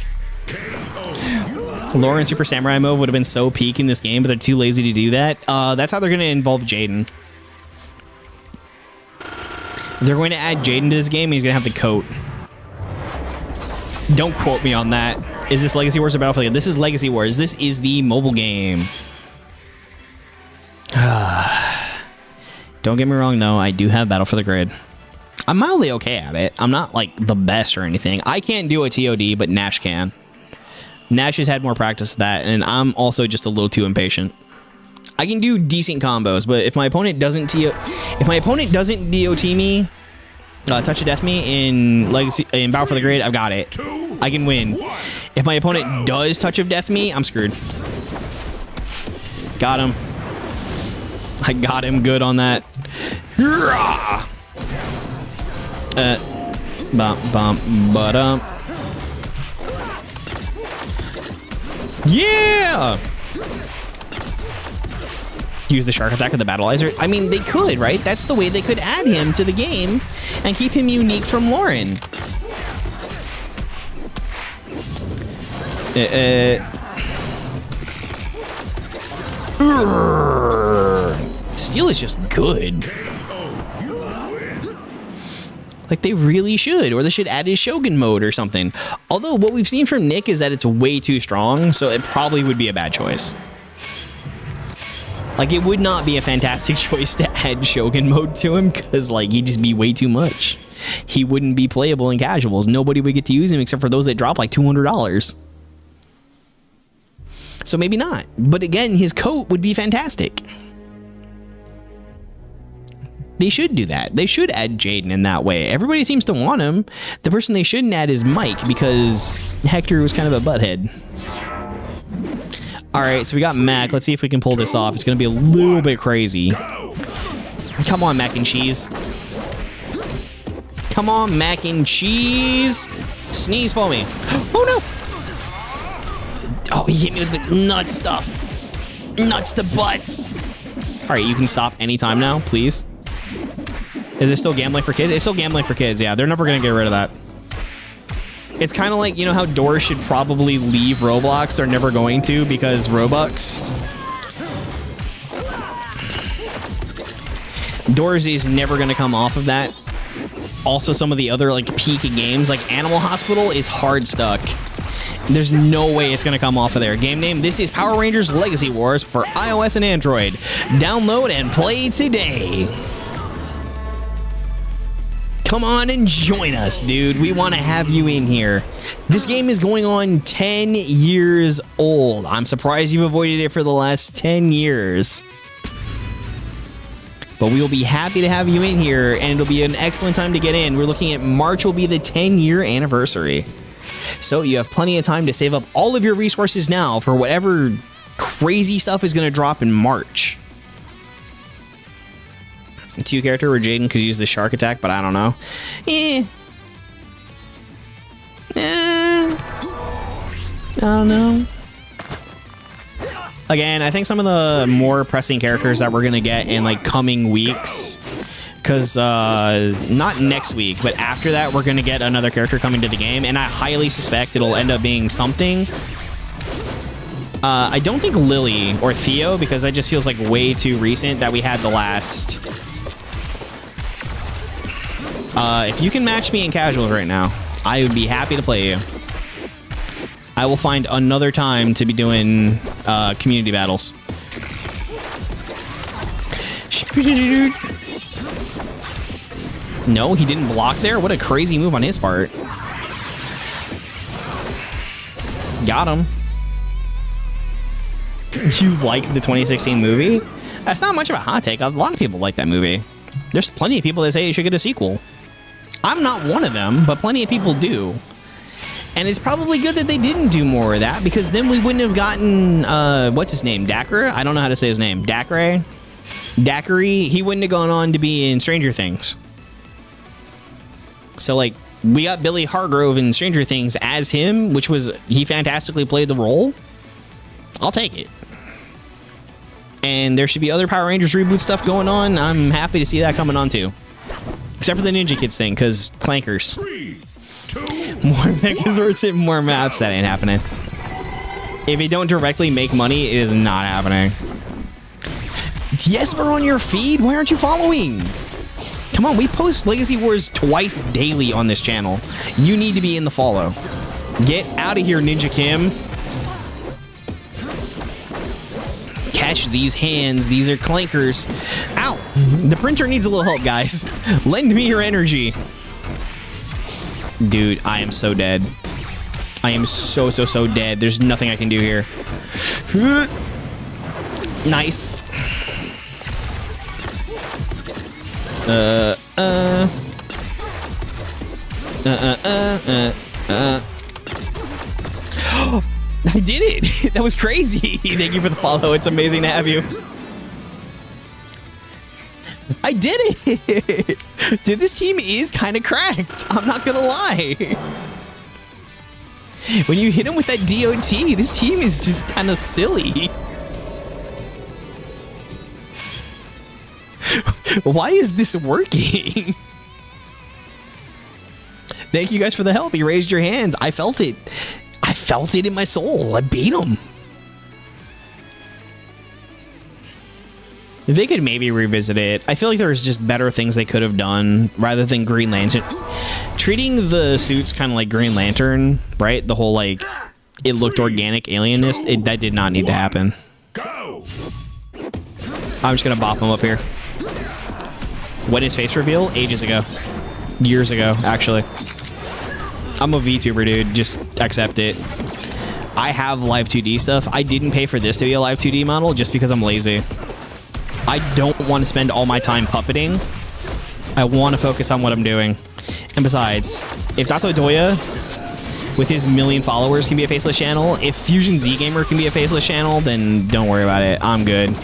Lauren Super Samurai mode would have been so peak in this game, but they're too lazy to do that. That's how they're going to involve Jaden. They're going to add Jaden to this game, and he's going to have the coat. Don't quote me on that. Is this Legacy Wars or Battlefield? This is Legacy Wars. This is the mobile game. Don't get me wrong, though. I do have Battle for the Grid. I'm mildly okay at it. I'm not, like, the best or anything. I can't do a TOD, but Nash can. Nash has had more practice with that, and I'm also just a little too impatient. I can do decent combos, but if my opponent doesn't DOT me, touch of death me in Battle for the Grid, I've got it. I can win. If my opponent does touch of death me, I'm screwed. Got him. I got him good on that. Bump, bump, ba-dum. Yeah! Use the shark attack or the battleizer. I mean, they could, right? That's the way they could add him to the game and keep him unique from Lauren. Steel is just good. Like, they really should, or they should add his Shogun mode or something. Although, what we've seen from Nick is that it's way too strong, so it probably would be a bad choice. Like, it would not be a fantastic choice to add Shogun mode to him, because, like, he'd just be way too much. He wouldn't be playable in casuals. Nobody would get to use him except for those that drop, like, $200. So maybe not. But again, his coat would be fantastic. They should do that. They should add Jaden in that way. Everybody seems to want him. The person they shouldn't add is Mike, because Hector was kind of a butthead. All right, so we got Mac. Let's see if we can pull this off. It's going to be a little bit crazy. Come on, Mac and Cheese. Come on, Mac and Cheese. Sneeze for me. Oh, no. Oh, he hit me with the nut stuff. Nuts to butts. All right, you can stop anytime now, please. Is it still gambling for kids? It's still gambling for kids, yeah. They're never going to get rid of that. It's kind of like, you know how Doors should probably leave Roblox? They're never going to because Robux. Doors is never going to come off of that. Also, some of the other like peak games, like Animal Hospital, is hard stuck. There's no way it's going to come off of there. Game name, this is Power Rangers Legacy Wars for iOS and Android. Download and play today. Come on and join us, dude. We want to have you in here. This game is going on 10 years old. I'm surprised you've avoided it for the last 10 years. But we will be happy to have you in here, and it'll be an excellent time to get in. We're looking at March will be the 10-year anniversary. So you have plenty of time to save up all of your resources now for whatever crazy stuff is going to drop in March. A 2-character where Jaden could use the shark attack, but I don't know. I don't know. Again, I think some of the more pressing characters that we're going to get in like coming weeks, because not next week, but after that, we're going to get another character coming to the game, and I highly suspect it'll end up being something. I don't think Lily or Theo, because that just feels like way too recent that we had the last. If you can match me in casuals right now, I would be happy to play you. I will find another time to be doing community battles. No, he didn't block there? What a crazy move on his part. Got him. You like the 2016 movie? That's not much of a hot take. A lot of people like that movie. There's plenty of people that say you should get a sequel. I'm not one of them, but plenty of people do. And it's probably good that they didn't do more of that, because then we wouldn't have gotten, what's his name? Dacre? I don't know how to say his name. Dacre? Daiquiri? He wouldn't have gone on to be in Stranger Things. So, like, we got Billy Hargrove in Stranger Things as him, which was, he fantastically played the role. I'll take it. And there should be other Power Rangers reboot stuff going on. I'm happy to see that coming on, too. Except for the Ninja Kids thing, because clankers. 3, 2, More Megazords and more maps, that ain't happening. If they don't directly make money, it is not happening. Yes, we're on your feed. Why aren't you following? Come on, we post Legacy Wars twice daily on this channel. You need to be in the follow. Get out of here, Ninja Kim. Catch these hands. These are clankers. Ow! The printer needs a little help, guys. Lend me your energy. Dude, I am so dead. I am so dead. There's nothing I can do here. Nice. I did it. That was crazy. Thank you for the follow. It's amazing to have you. I did it. Dude, this team is kind of cracked. I'm not gonna lie. When you hit him with that DOT, this team is just kind of silly. Why is this working? Thank you guys for the help. You raised your hands. I felt it. I felt it in my soul. I beat him. They could maybe revisit it. I feel like there's just better things they could have done rather than Green Lantern. Treating the suits kind of like Green Lantern, right? The whole, like, it looked organic alienness. That did not need to happen. Go! I'm just going to bop him up here. When his face reveal? Ages ago. Years ago, actually. I'm a VTuber, dude. Just accept it. I have Live 2D stuff. I didn't pay for this to be a Live 2D model just because I'm lazy. I don't want to spend all my time puppeting. I want to focus on what I'm doing. And besides, if Dato Doya, with his 1 million followers, can be a faceless channel, if Fusion Z Gamer can be a faceless channel, then don't worry about it. I'm good.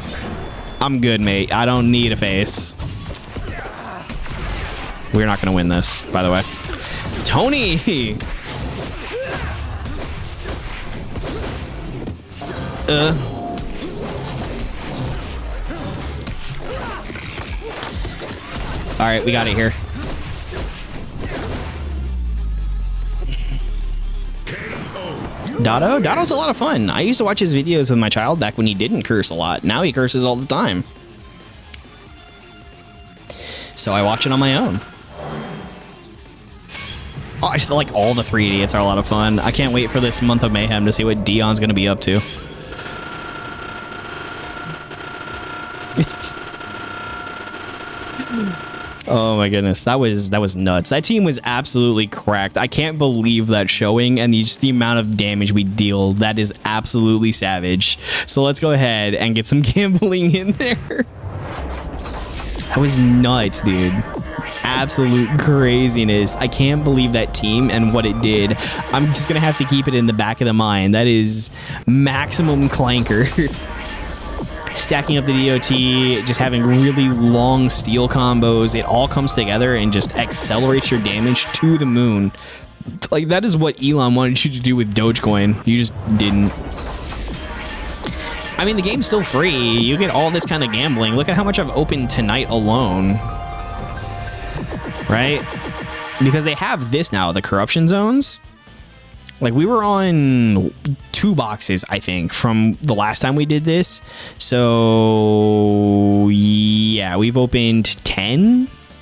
I'm good, mate. I don't need a face. We're not going to win this, by the way. Tony! Alright, we got it here. Dotto's a lot of fun. I used to watch his videos with my child back when he didn't curse a lot. Now he curses all the time. So I watch it on my own. Oh, I just feel like all the 3 idiots are a lot of fun. I can't wait for this month of mayhem to see what Dion's going to be up to. Oh my goodness, that was nuts. That team was absolutely cracked. I can't believe that showing and just the amount of damage we deal. That is absolutely savage. So let's go ahead and get some gambling in there. That was nuts, dude. Absolute craziness. I can't believe that team and what it did. I'm just gonna have to keep it in the back of the mind. That is maximum clanker. Stacking up the DOT, just having really long steel combos. It all comes together and just accelerates your damage to the moon. Like, that is what Elon wanted you to do with Dogecoin. You just didn't. I mean, the game's still free. You get all this kind of gambling. Look at how much I've opened tonight alone. Right? Because they have this now, the corruption zones. Like, we were on 2 boxes, I think, from the last time we did this. So, yeah, we've opened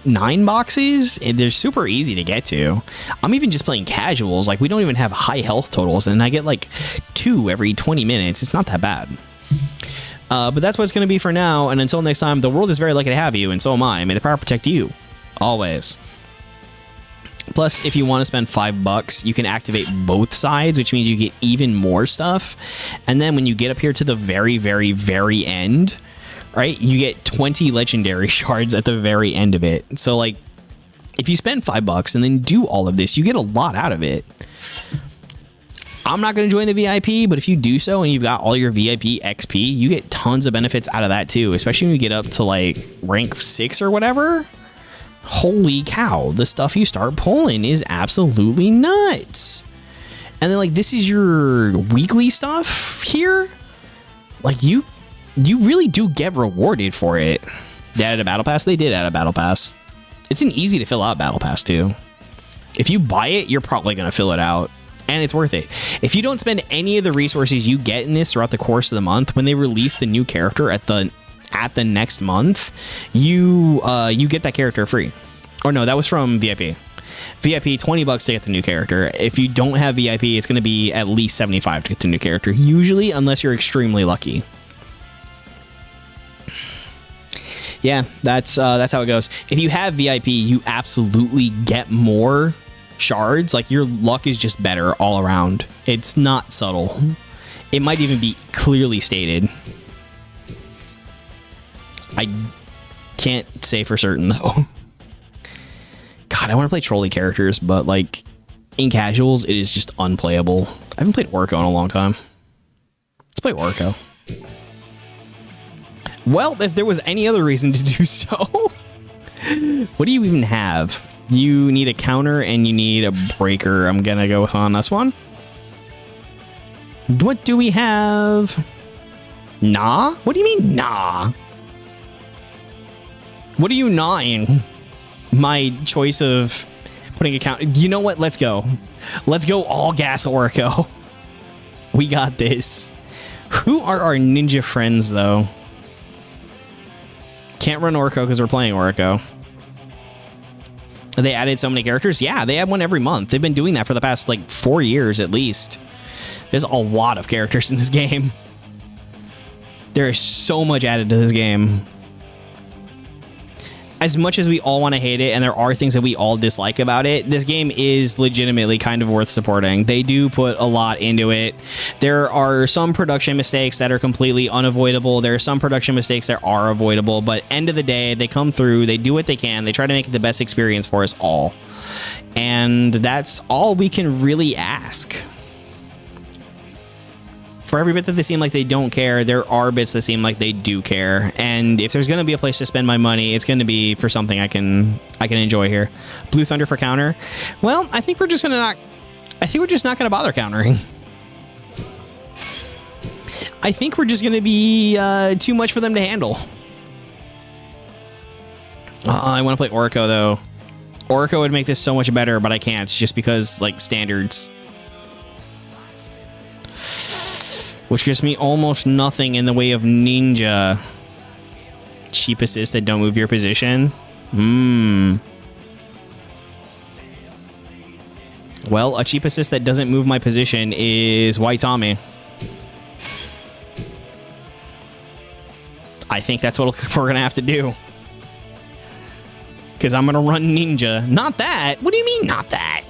9 boxes. And they're super easy to get to. I'm even just playing casuals. Like, we don't even have high health totals. And I get, like, 2 every 20 minutes. It's not that bad. But that's what it's going to be for now. And until next time, the world is very lucky to have you. And so am I. May the power protect you. Always. Plus, if you want to spend $5, you can activate both sides, which means you get even more stuff. And then when you get up here to the very, very, very end, right, you get 20 legendary shards at the very end of it. So, like, if you spend $5 and then do all of this, you get a lot out of it. I'm not going to join the VIP, but if you do so and you've got all your VIP XP, you get tons of benefits out of that too, especially when you get up to, like, rank 6 or whatever. Holy cow, the stuff you start pulling is absolutely nuts. And then, like, this is your weekly stuff here. Like, you really do get rewarded for it. They added a battle pass? They did add a battle pass. It's an easy to fill out battle pass too. If you buy it, you're probably going to fill it out. And it's worth it. If you don't spend any of the resources you get in this throughout the course of the month, when they release the new character at the next month, you get that character free. Or no, that was from VIP. VIP, $20 to get the new character. If you don't have VIP, it's going to be at least $75 to get the new character. Usually, unless you're extremely lucky. Yeah, that's how it goes. If you have VIP, you absolutely get more shards. Like, your luck is just better all around. It's not subtle. It might even be clearly stated. I can't say for certain, though. God, I want to play trolley characters, but, like, in casuals, it is just unplayable. I haven't played Orko in a long time. Let's play Orko. Well, if there was any other reason to do so. What do you even have? You need a counter and you need a breaker. I'm gonna go on this one. What do we have? Nah? What do you mean, nah? What are you gnawing? My choice of putting a count. You know what? Let's go. Let's go all gas Orko. We got this. Who are our ninja friends, though? can't run Orko because we're playing Orko. They added so many characters. Yeah, they add one every month. They've been doing that for the past like 4 years at least. There's a lot of characters in this game. There is so much added to this game. As much as we all want to hate it, and there are things that we all dislike about it, this game is legitimately kind of worth supporting. They do put a lot into it. There are some production mistakes that are completely unavoidable. There are some production mistakes that are avoidable, but end of the day, they come through, they do what they can, they try to make it the best experience for us all. And that's all we can really ask. For every bit that they seem like they don't care, there are bits that seem like they do care. And if there's going to be a place to spend my money, it's going to be for something I can enjoy here. Blue Thunder for counter. Well, I think we're just not going to bother countering. I think we're just going to be too much for them to handle. I want to play Orko though. Orko would make this so much better, but I can't just because like standards. Which gives me almost nothing in the way of ninja. Cheap assists that don't move your position. Well, a cheap assist that doesn't move my position is White Tommy. I think that's what we're going to have to do. Because I'm going to run ninja. Not that. What do you mean, not that?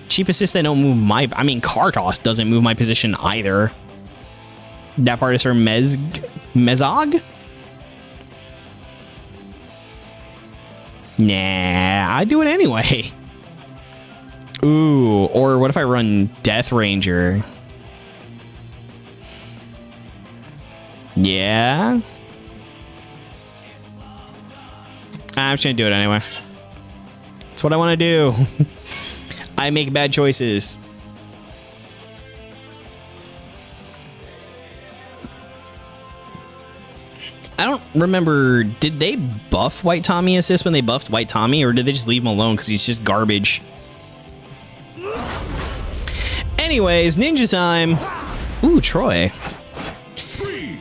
Cheap assists that don't move my... I mean, Kartos doesn't move my position either. That part is for Mezog? Nah, I do it anyway. Ooh, or what if I run Death Ranger? Yeah? I'm just gonna do it anyway. That's what I want to do. I make bad choices. I don't remember, did they buff White Tommy assist when they buffed White Tommy, or did they just leave him alone because he's just garbage? Anyways, ninja time. Ooh, Troy. 3,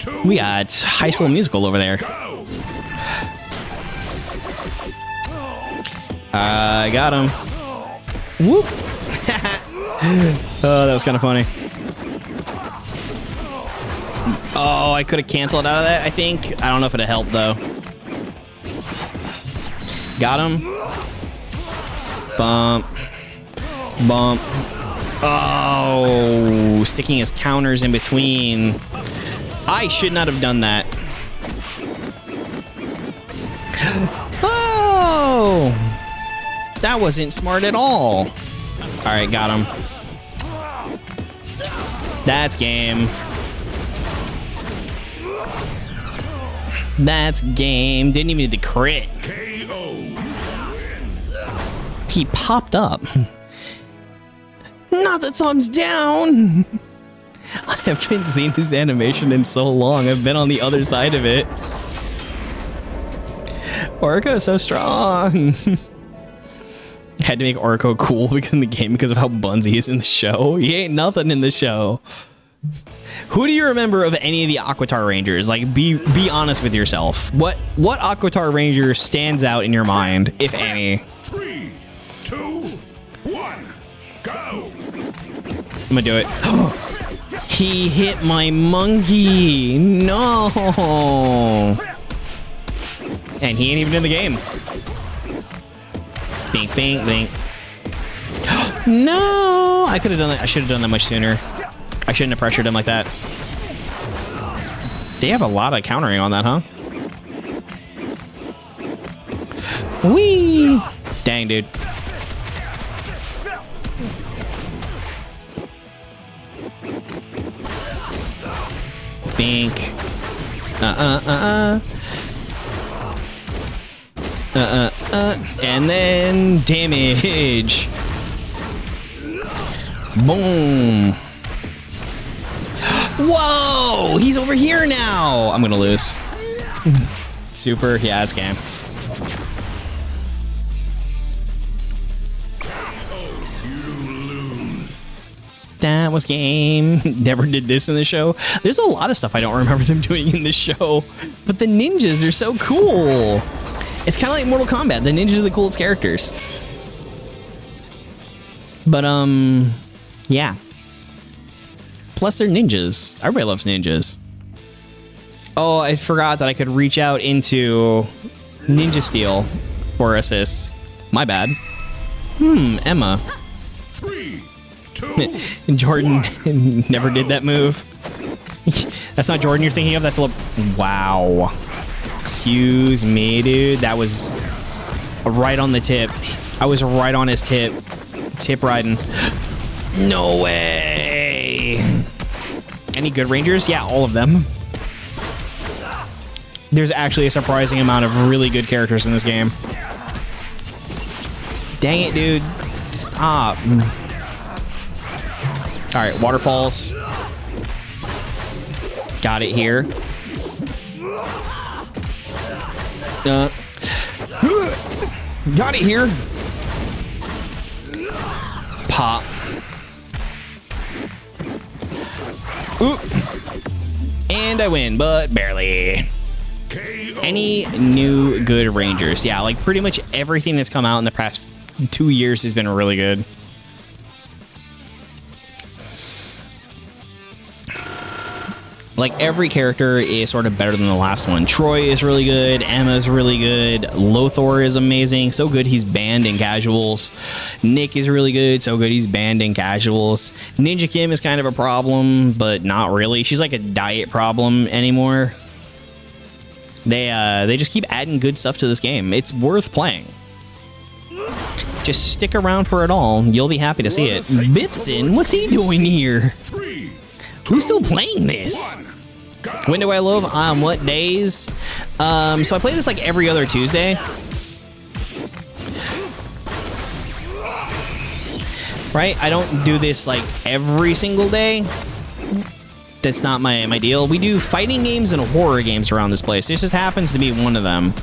2, We got High School Musical over there. I got him. Whoop. Oh, that was kind of funny. Oh, I could have canceled out of that, I think. I don't know if it'd help, though. Got him. Bump. Bump. Oh, sticking his counters in between. I should not have done that. Oh! That wasn't smart at all. All right, got him. That's game. That's game. Didn't even need the crit. He popped up. Not the thumbs down. I haven't seen this animation in so long. I've been on the other side of it. Orko is so strong. Had to make Orko cool in the game because of how bunsy he is in the show. He ain't nothing in the show. Who do you remember of any of the Aquatar Rangers? Like, be honest with yourself. What Aquatar Ranger stands out in your mind, if any? 3, 2, 1, go! I'm gonna do it. He hit my monkey. No. And he ain't even in the game. Bink, bink, bink. No, I could have done that. I should have done that much sooner. I shouldn't have pressured him like that. They have a lot of countering on that, huh? Whee! Dang, dude. Bink. And then damage. Boom. Whoa! He's over here now. I'm gonna lose. Super. Yeah, it's game. That was game. Never did this in the show. There's a lot of stuff I don't remember them doing in the show, but the ninjas are so cool. It's kind of like Mortal Kombat. The ninjas are the coolest characters. But yeah. Plus they're ninjas. Everybody loves ninjas. Oh, I forgot that I could reach out into Ninja Steel for assists. My bad. Emma. 3, 2, And Jordan never did that move. That's not Jordan you're thinking of. That's a little... Wow. Excuse me, dude. That was right on the tip. I was right on his tip. Tip riding. No way. Any good Rangers? Yeah, all of them. There's actually a surprising amount of really good characters in this game. Dang it, dude. Stop. Alright, waterfalls. Got it here. Got it here. Pop. Oop. And I win, but barely. Any new good Rangers? Yeah, like pretty much everything that's come out in the past 2 years has been really good. Like every character is sort of better than the last one. Troy is really good. Emma's really good. Lothar is amazing. So good he's banned in casuals. Nick is really good. So good he's banned in casuals. Ninja Kim is kind of a problem, but not really. She's like a diet problem anymore. They just keep adding good stuff to this game. It's worth playing. Just stick around for it all. You'll be happy to see it. Bipson, what's he doing here? Who's still playing this? When do I love? On what days? So I play this like every other Tuesday. Right? I don't do this like every single day. That's not my deal. We do fighting games and horror games around this place. This just happens to be one of them.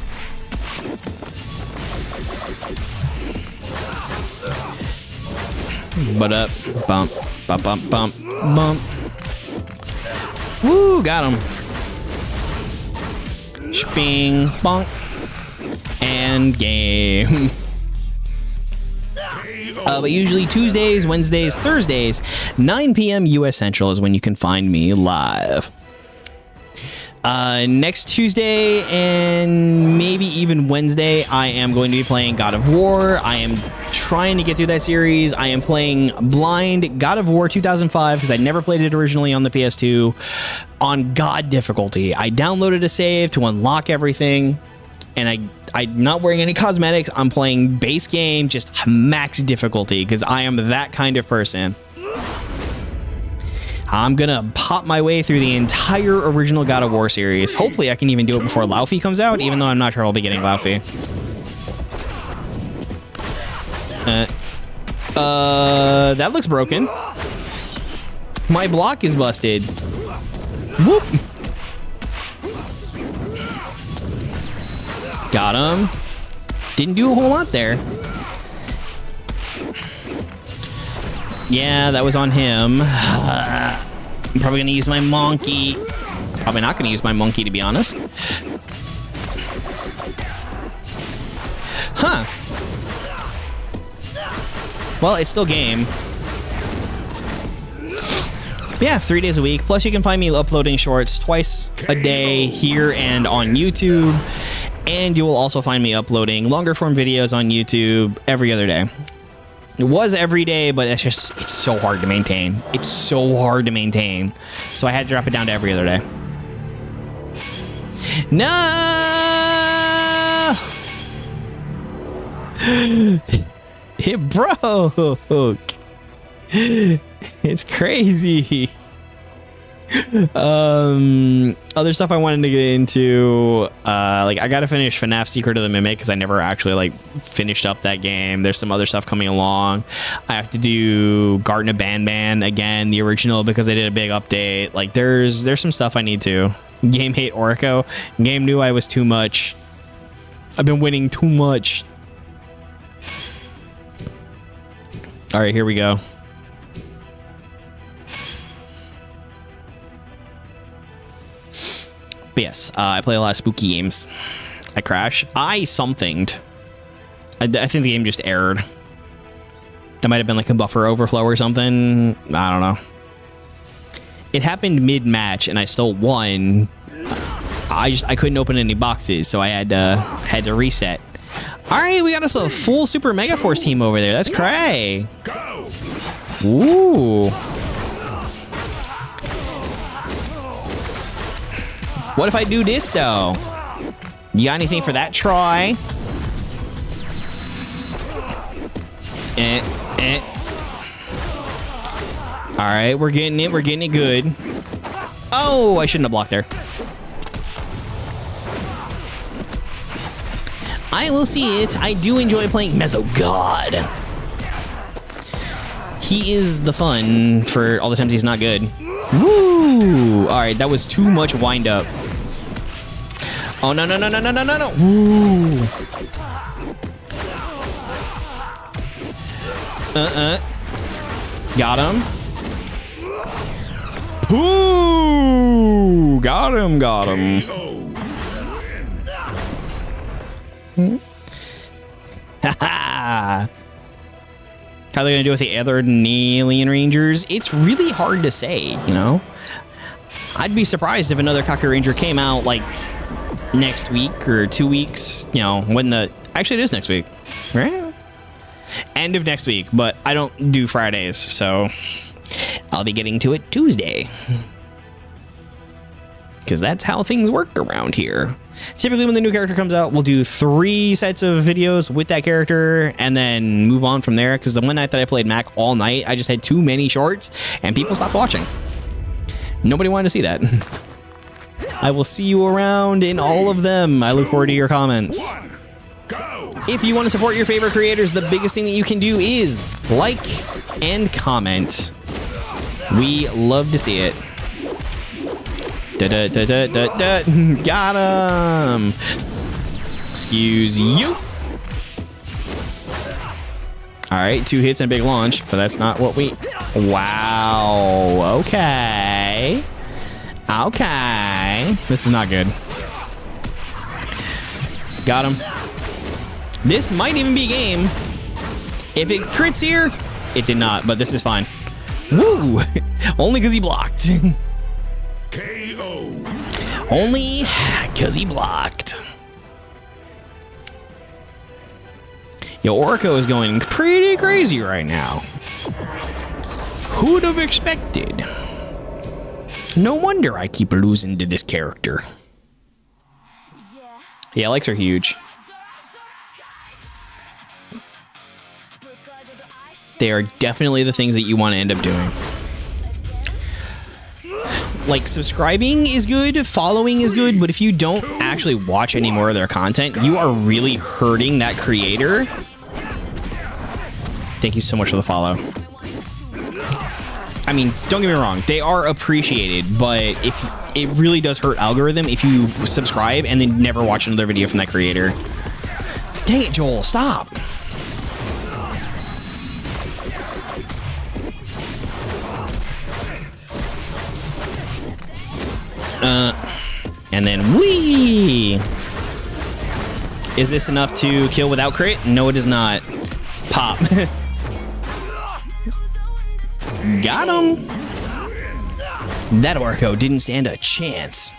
But up, bump, bump, bump, bump, bump. Woo, got him. Sping, bonk, and game. But usually Tuesdays, Wednesdays, Thursdays, 9 p.m. U.S. Central is when you can find me live. Next Tuesday and maybe even Wednesday, I am going to be playing God of War. I am trying to get through that series. I am playing Blind God of War 2005 because I never played it originally on the PS2 on God difficulty. I downloaded a save to unlock everything, and I'm not wearing any cosmetics. I'm playing base game, just max difficulty because I am that kind of person. I'm gonna pop my way through the entire original God of War series. Hopefully I can even do it before Laufey comes out, even though I'm not sure I'll be getting Laufey. That looks broken. My block is busted. Whoop. Got him. Didn't do a whole lot there. Yeah, that was on him. I'm probably going to use my monkey. Probably not going to use my monkey, to be honest. Huh. Well, it's still game. But yeah, 3 days a week. Plus, you can find me uploading shorts twice a day here and on YouTube. And you will also find me uploading longer form videos on YouTube every other day. It was every day, but it's so hard to maintain. It's so hard to maintain. So I had to drop it down to every other day. No! It broke. It's crazy. Other stuff I wanted to get into, like I gotta finish FNAF Secret of the Mimic because I never actually like finished up that game. There's some other stuff coming along. I have to do Garden of Banban again, the original, because they did a big update. Like there's some stuff I need to. Game hate Orico. Game knew I was too much. I've been winning too much. All right, here we go. But yes, I play a lot of spooky games. I crash. I somethinged. I think the game just errored. That might have been like a buffer overflow or something. I don't know. It happened mid-match, and I still won. I couldn't open any boxes, so I had to reset. All right, we got us a full Super Mega Force team over there. That's cray. Ooh. What if I do this though? You got anything for that, Troy? All right, we're getting it. We're getting it good. Oh, I shouldn't have blocked there. I will see it. I do enjoy playing Mezzo God. He is the fun for all the times he's not good. Woo! All right, that was too much wind up. Oh, no, no, no, no, no, no, no, no. Woo! Got him. Ooh! Got him, got him. Haha! How are they going to do with the other Alien Rangers? It's really hard to say, you know? I'd be surprised if another Kaku Ranger came out, like, next week or 2 weeks, you know, when the... Actually, it is next week, right? End of next week, but I don't do Fridays, so I'll be getting to it Tuesday. Because that's how things work around here. Typically, when the new character comes out, we'll do 3 sets of videos with that character and then move on from there. Because the one night that I played Mac all night, I just had too many shorts and people stopped watching. Nobody wanted to see that. I will see you around in all of them. I look forward to your comments. If you want to support your favorite creators, the biggest thing that you can do is like and comment. We love to see it. Got him. Excuse you. All right, 2 hits and a big launch, but that's not what we... Wow. Okay. Okay. This is not good. Got him. This might even be game. If it crits here, it did not, but this is fine. Woo! Only because he blocked. KO. Only because he blocked. Yo, Orko is going pretty crazy right now. Who'd have expected? No wonder I keep losing to this character. Yeah, likes are huge. They are definitely the things that you want to end up doing. Like, subscribing is good, following is good, but if you don't actually watch any more of their content, you are really hurting that creator. Thank you so much for the follow. I mean, don't get me wrong, they are appreciated, but if it really does hurt algorithm if you subscribe and then never watch another video from that creator. Dang it, Joel, stop. And then whee! Is this enough to kill without crit? No, it is not. Pop. Got him. That Orko didn't stand a chance.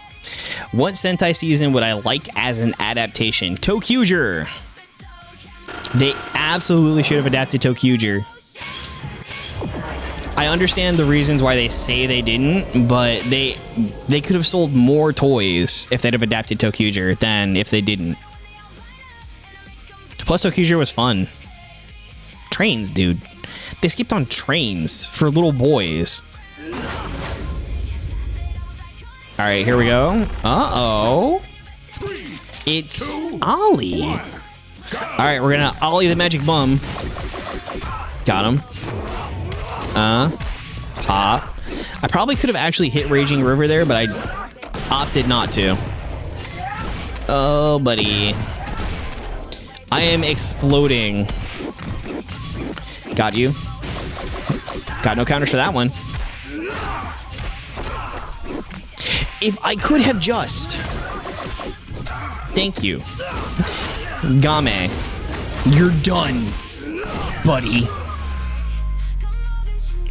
What Sentai season would I like as an adaptation? ToQger. They absolutely should have adapted ToQger. I understand the reasons why they say they didn't, but they could have sold more toys if they'd have adapted ToQger than if they didn't. Plus, ToQger was fun. Trains, dude. They skipped on trains for little boys. All right, here we go. Uh-oh. It's Ollie. All right, we're gonna Ollie the magic bum. Got him. Pop. I probably could have actually hit Raging River there, but I opted not to. Oh, buddy. I am exploding. Got you. Got no counters for that one. If I could have just... Thank you. Game. You're done, buddy.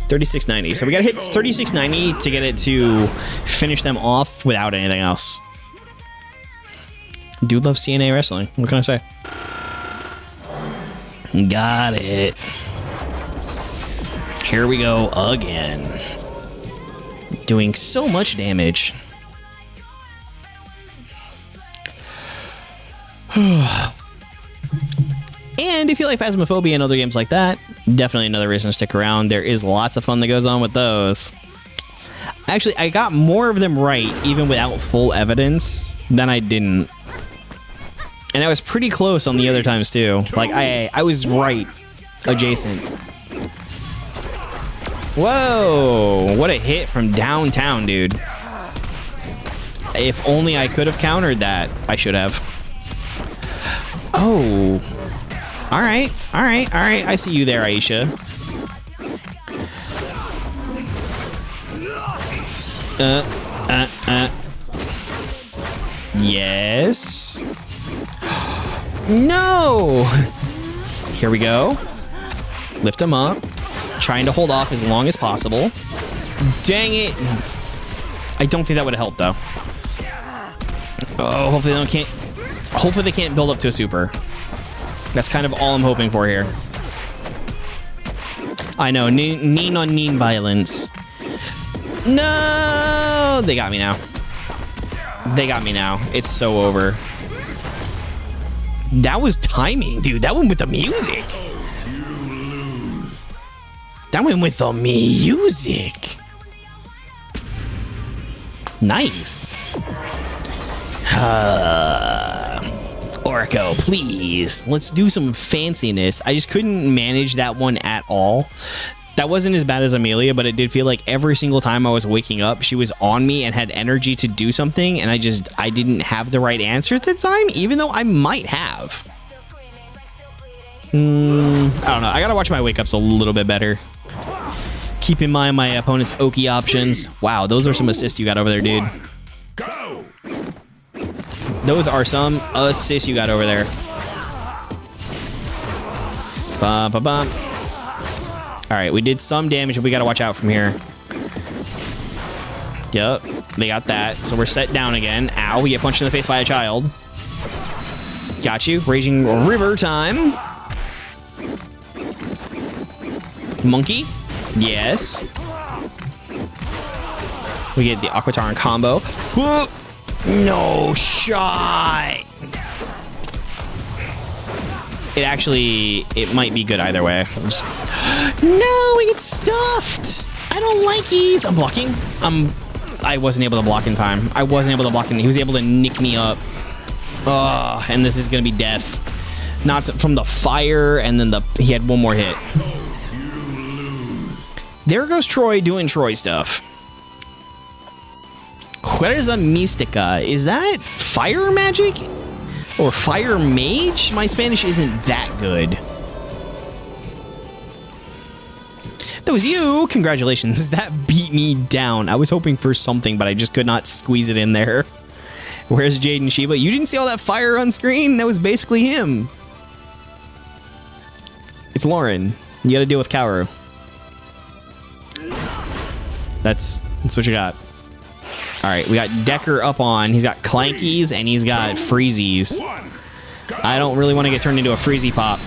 3690. So we gotta hit 3690 to get it to finish them off without anything else. Dude loves TNA wrestling. What can I say? Got it. Here we go again. Doing so much damage. And if you like Phasmophobia and other games like that, definitely another reason to stick around. There is lots of fun that goes on with those. Actually, I got more of them right, even without full evidence, than I didn't. And I was pretty close on the other times, too. Like, I was right. Adjacent. Whoa! What a hit from downtown, dude. If only I could have countered that. I should have. Oh. Alright, alright, alright. I see you there, Aisha. Yes. No! Here we go. Lift him up. Trying to hold off as long as possible. Dang it. I don't think that would have helped, though. Oh, hopefully they can't build up to a super. That's kind of all I'm hoping for here. I know, neen on neen violence. No! They got me now. They got me now. It's so over. That was timing, dude. That one with the music. That went with the music. Nice. Orko, please. Let's do some fanciness. I just couldn't manage that one at all. That wasn't as bad as Amelia, but it did feel like every single time I was waking up, she was on me and had energy to do something, and I didn't have the right answer at the time, even though I might have. I don't know. I gotta watch my wake-ups a little bit better. Keep in mind my opponent's Oki options. Wow, those are some assists you got over there, dude. Go! Those are some assists you got over there. Bum, bum, bum. All right, we did some damage, but we got to watch out from here. Yep, they got that. So we're set down again. Ow, we get punched in the face by a child. Got you. Raging River time. Monkey. Yes. We get the Aquataran combo. Whoa. No shot. It might be good either way. No, we get stuffed. I don't like these. I'm blocking. I wasn't able to block in time. I wasn't able to block in. He was able to nick me up. Oh, and this is gonna be death. Not from the fire, and then he had one more hit. There goes Troy doing Troy stuff. What is a Mystica? Is that fire magic? Or fire mage? My Spanish isn't that good. That was you! Congratulations. That beat me down. I was hoping for something, but I just could not squeeze it in there. Where's Jaden Shiba? You didn't see all that fire on screen? That was basically him. It's Lauren. You gotta deal with Kaoru. That's what you got. Alright, we got Decker up on. He's got Clankies and he's got Freezies. I don't really want to get turned into a Freezy Pop.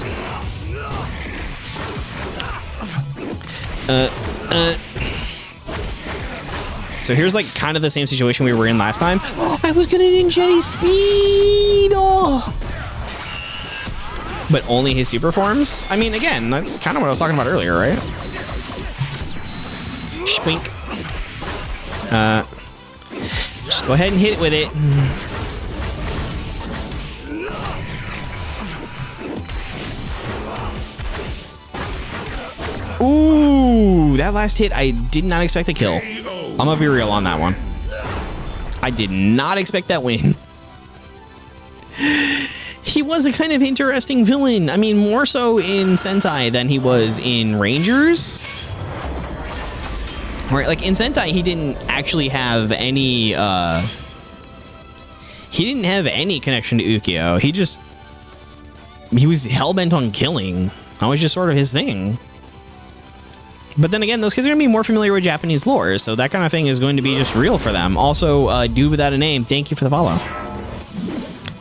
So here's like kind of the same situation we were in last time. I was gonna Ninjetti Speed! Oh. But only his super forms? I mean, again, that's kind of what I was talking about earlier, right? Spink. Just go ahead and hit it with it. Ooh, that last hit, I did not expect a kill. I'm gonna be real on that one. I did not expect that win. He was a kind of interesting villain. I mean, more so in Sentai than he was in Rangers. Right, like in Sentai, he didn't actually have any. He didn't have any connection to Ukyo. He was hell-bent on killing. That was just sort of his thing. But then again, those kids are going to be more familiar with Japanese lore, so that kind of thing is going to be just real for them. Also, Dude Without a Name, thank you for the follow.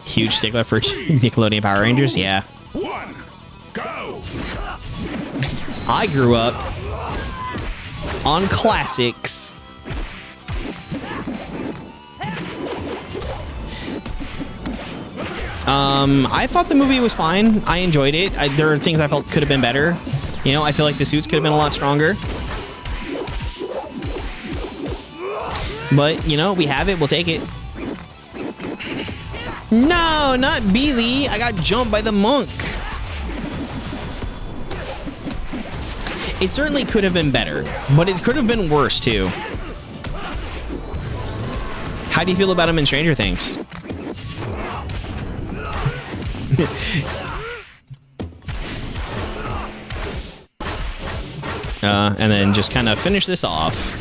Huge stickler for Nickelodeon Power Rangers, yeah. 1, go! I grew up on classics. I thought the movie was fine. I enjoyed it. There are things I felt could have been better. You know, I feel like the suits could have been a lot stronger. But, you know, we have it. We'll take it. No, not Beely. I got jumped by the monk. It certainly could have been better, but it could have been worse, too. How do you feel about him in Stranger Things? And then just kind of finish this off.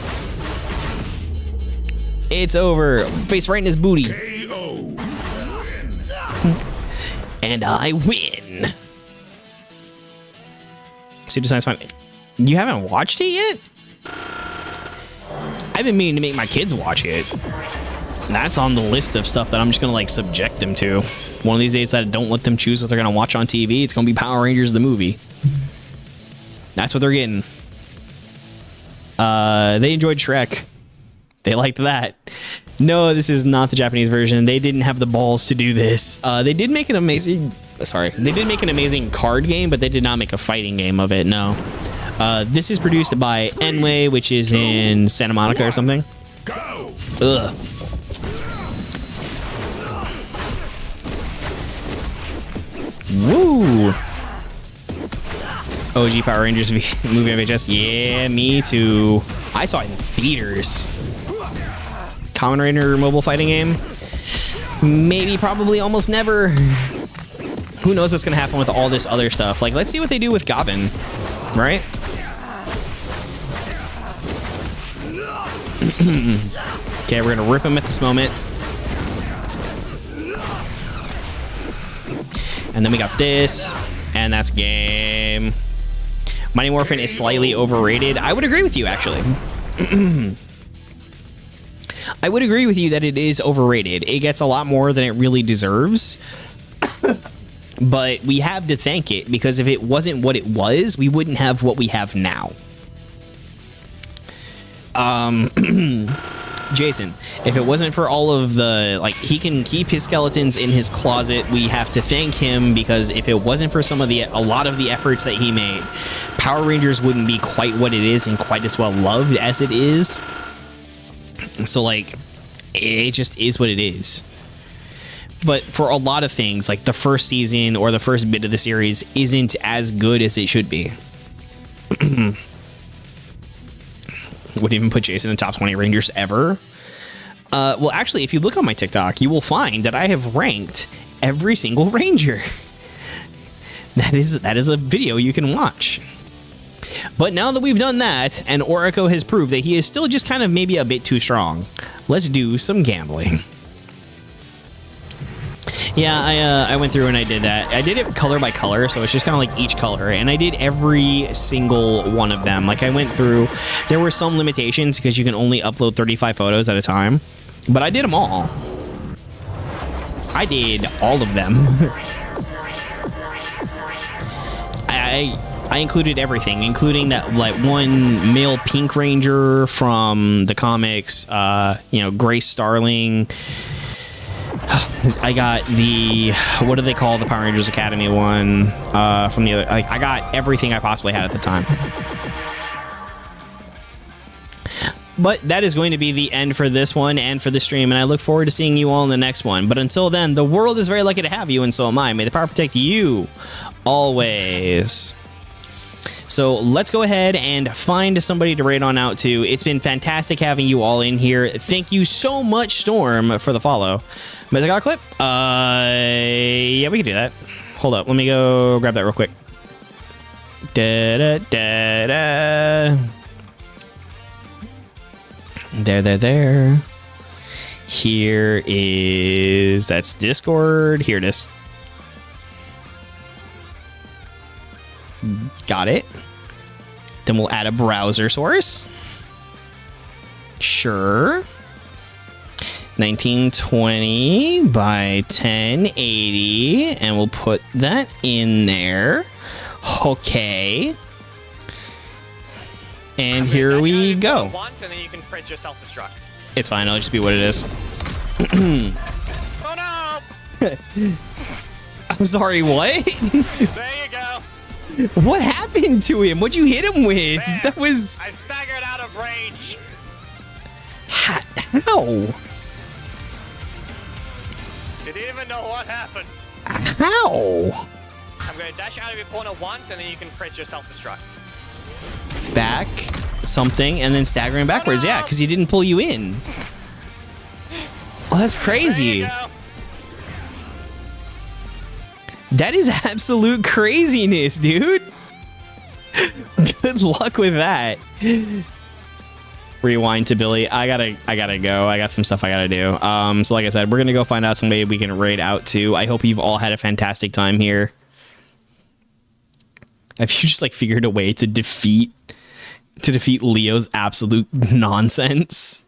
It's over. Face right in his booty. KO. And I win. Super Science Fun. You haven't watched it yet? I've been meaning to make my kids watch it. That's on the list of stuff that I'm just gonna like subject them to. One of these days that I don't let them choose what they're gonna watch on TV, it's gonna be Power Rangers the movie. That's what they're getting. They enjoyed Shrek. They liked that. No, this is not the Japanese version. They didn't have the balls to do this. They did make an amazing... Sorry. They did make an amazing card game, but they did not make a fighting game of it, no. This is produced by Enway, which is in Santa Monica or something. Go! Ugh. Woo! OG Power Rangers movie VHS. Yeah, me too. I saw it in theaters. Kamen Rider mobile fighting game? Maybe, probably, almost never. Who knows what's gonna happen with all this other stuff? Like, let's see what they do with Gavin, right? Okay, we're gonna rip him at this moment. And then we got this, and that's game. Mighty Morphin is slightly overrated. I would agree with you, actually. I would agree with you that it is overrated. It gets a lot more than it really deserves. But we have to thank it, because if it wasn't what it was, we wouldn't have what we have now. Jason, if it wasn't for all of the, like, he can keep his skeletons in his closet, we have to thank him, because if it wasn't for a lot of the efforts that he made, Power Rangers wouldn't be quite what it is and quite as well loved as it is. So, like, it just is what it is. But for a lot of things, like the first season or the first bit of the series isn't as good as it should be. Would even put Jason in top 20 Rangers ever. Well, actually, if you look on my TikTok, you will find that I have ranked every single Ranger. That is a video you can watch. But now that we've done that, and Oriko has proved that he is still just kind of maybe a bit too strong, let's do some gambling. Yeah, I went through and I did that. I did it color by color, so it's just kind of like each color, and I did every single one of them. Like, I went through, there were some limitations because you can only upload 35 photos at a time, but I did them all. I did all of them. I included everything, including that, like, one male Pink Ranger from the comics, Grace Starling. I got the, what do they call the Power Rangers Academy one from the other, like, I got everything I possibly had at the time. But that is going to be the end for this one and for the stream, and I look forward to seeing you all in the next one. But until then, the world is very lucky to have you, and so am I. May the power protect you always. So let's go ahead and find somebody to raid on out to. It's been fantastic having you all in here. Thank you so much, Storm, for the follow. But I got a clip? Yeah, we can do that. Hold up. Let me go grab that real quick. Da-da-da-da. There. Here is... That's Discord. Here it is. Got it. Then we'll add a browser source. Sure. 1920 by 1080. And we'll put that in there. Okay. And here we go. Once, and then you can press your self-destruct. It's fine. It'll just be what it is. Oh no! I'm sorry, what? There you go. What happened to him? What'd you hit him with? There. That was... I staggered out of range. How? Didn't even know what happened. How? I'm going to dash out of your corner once, and then you can press your self-destruct. Back, something, and then staggering backwards. Oh, no. Yeah, because he didn't pull you in. Oh, that's There crazy. you go. That is absolute craziness, dude. Good luck with that. Rewind to Billy. I gotta go. I got some stuff I gotta do. So like I said, we're gonna go find out somebody we can raid out to. I hope you've all had a fantastic time here. Have you just like figured a way to defeat Leo's absolute nonsense?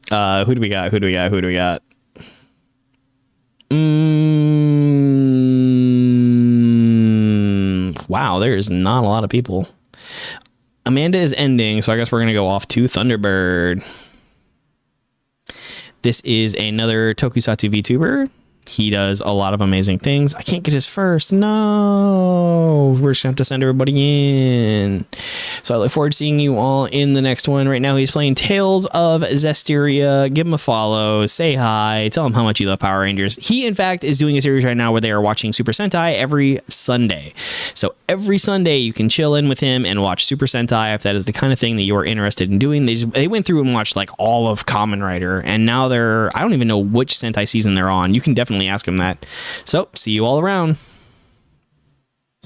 Who do we got? Wow, there's not a lot of people. Amanda is ending, so I guess we're gonna go off to Thunderbird. This is another Tokusatsu VTuber. He does a lot of amazing things. I can't get his first. No. We're just going to have to send everybody in. So I look forward to seeing you all in the next one. Right now, he's playing Tales of Zestiria. Give him a follow. Say hi. Tell him how much you love Power Rangers. He, in fact, is doing a series right now where they are watching Super Sentai every Sunday. So every Sunday, you can chill in with him and watch Super Sentai if that is the kind of thing that you are interested in doing. They went through and watched like all of Kamen Rider, and now I don't even know which Sentai season they're on. You can definitely ask him that. So see you all around.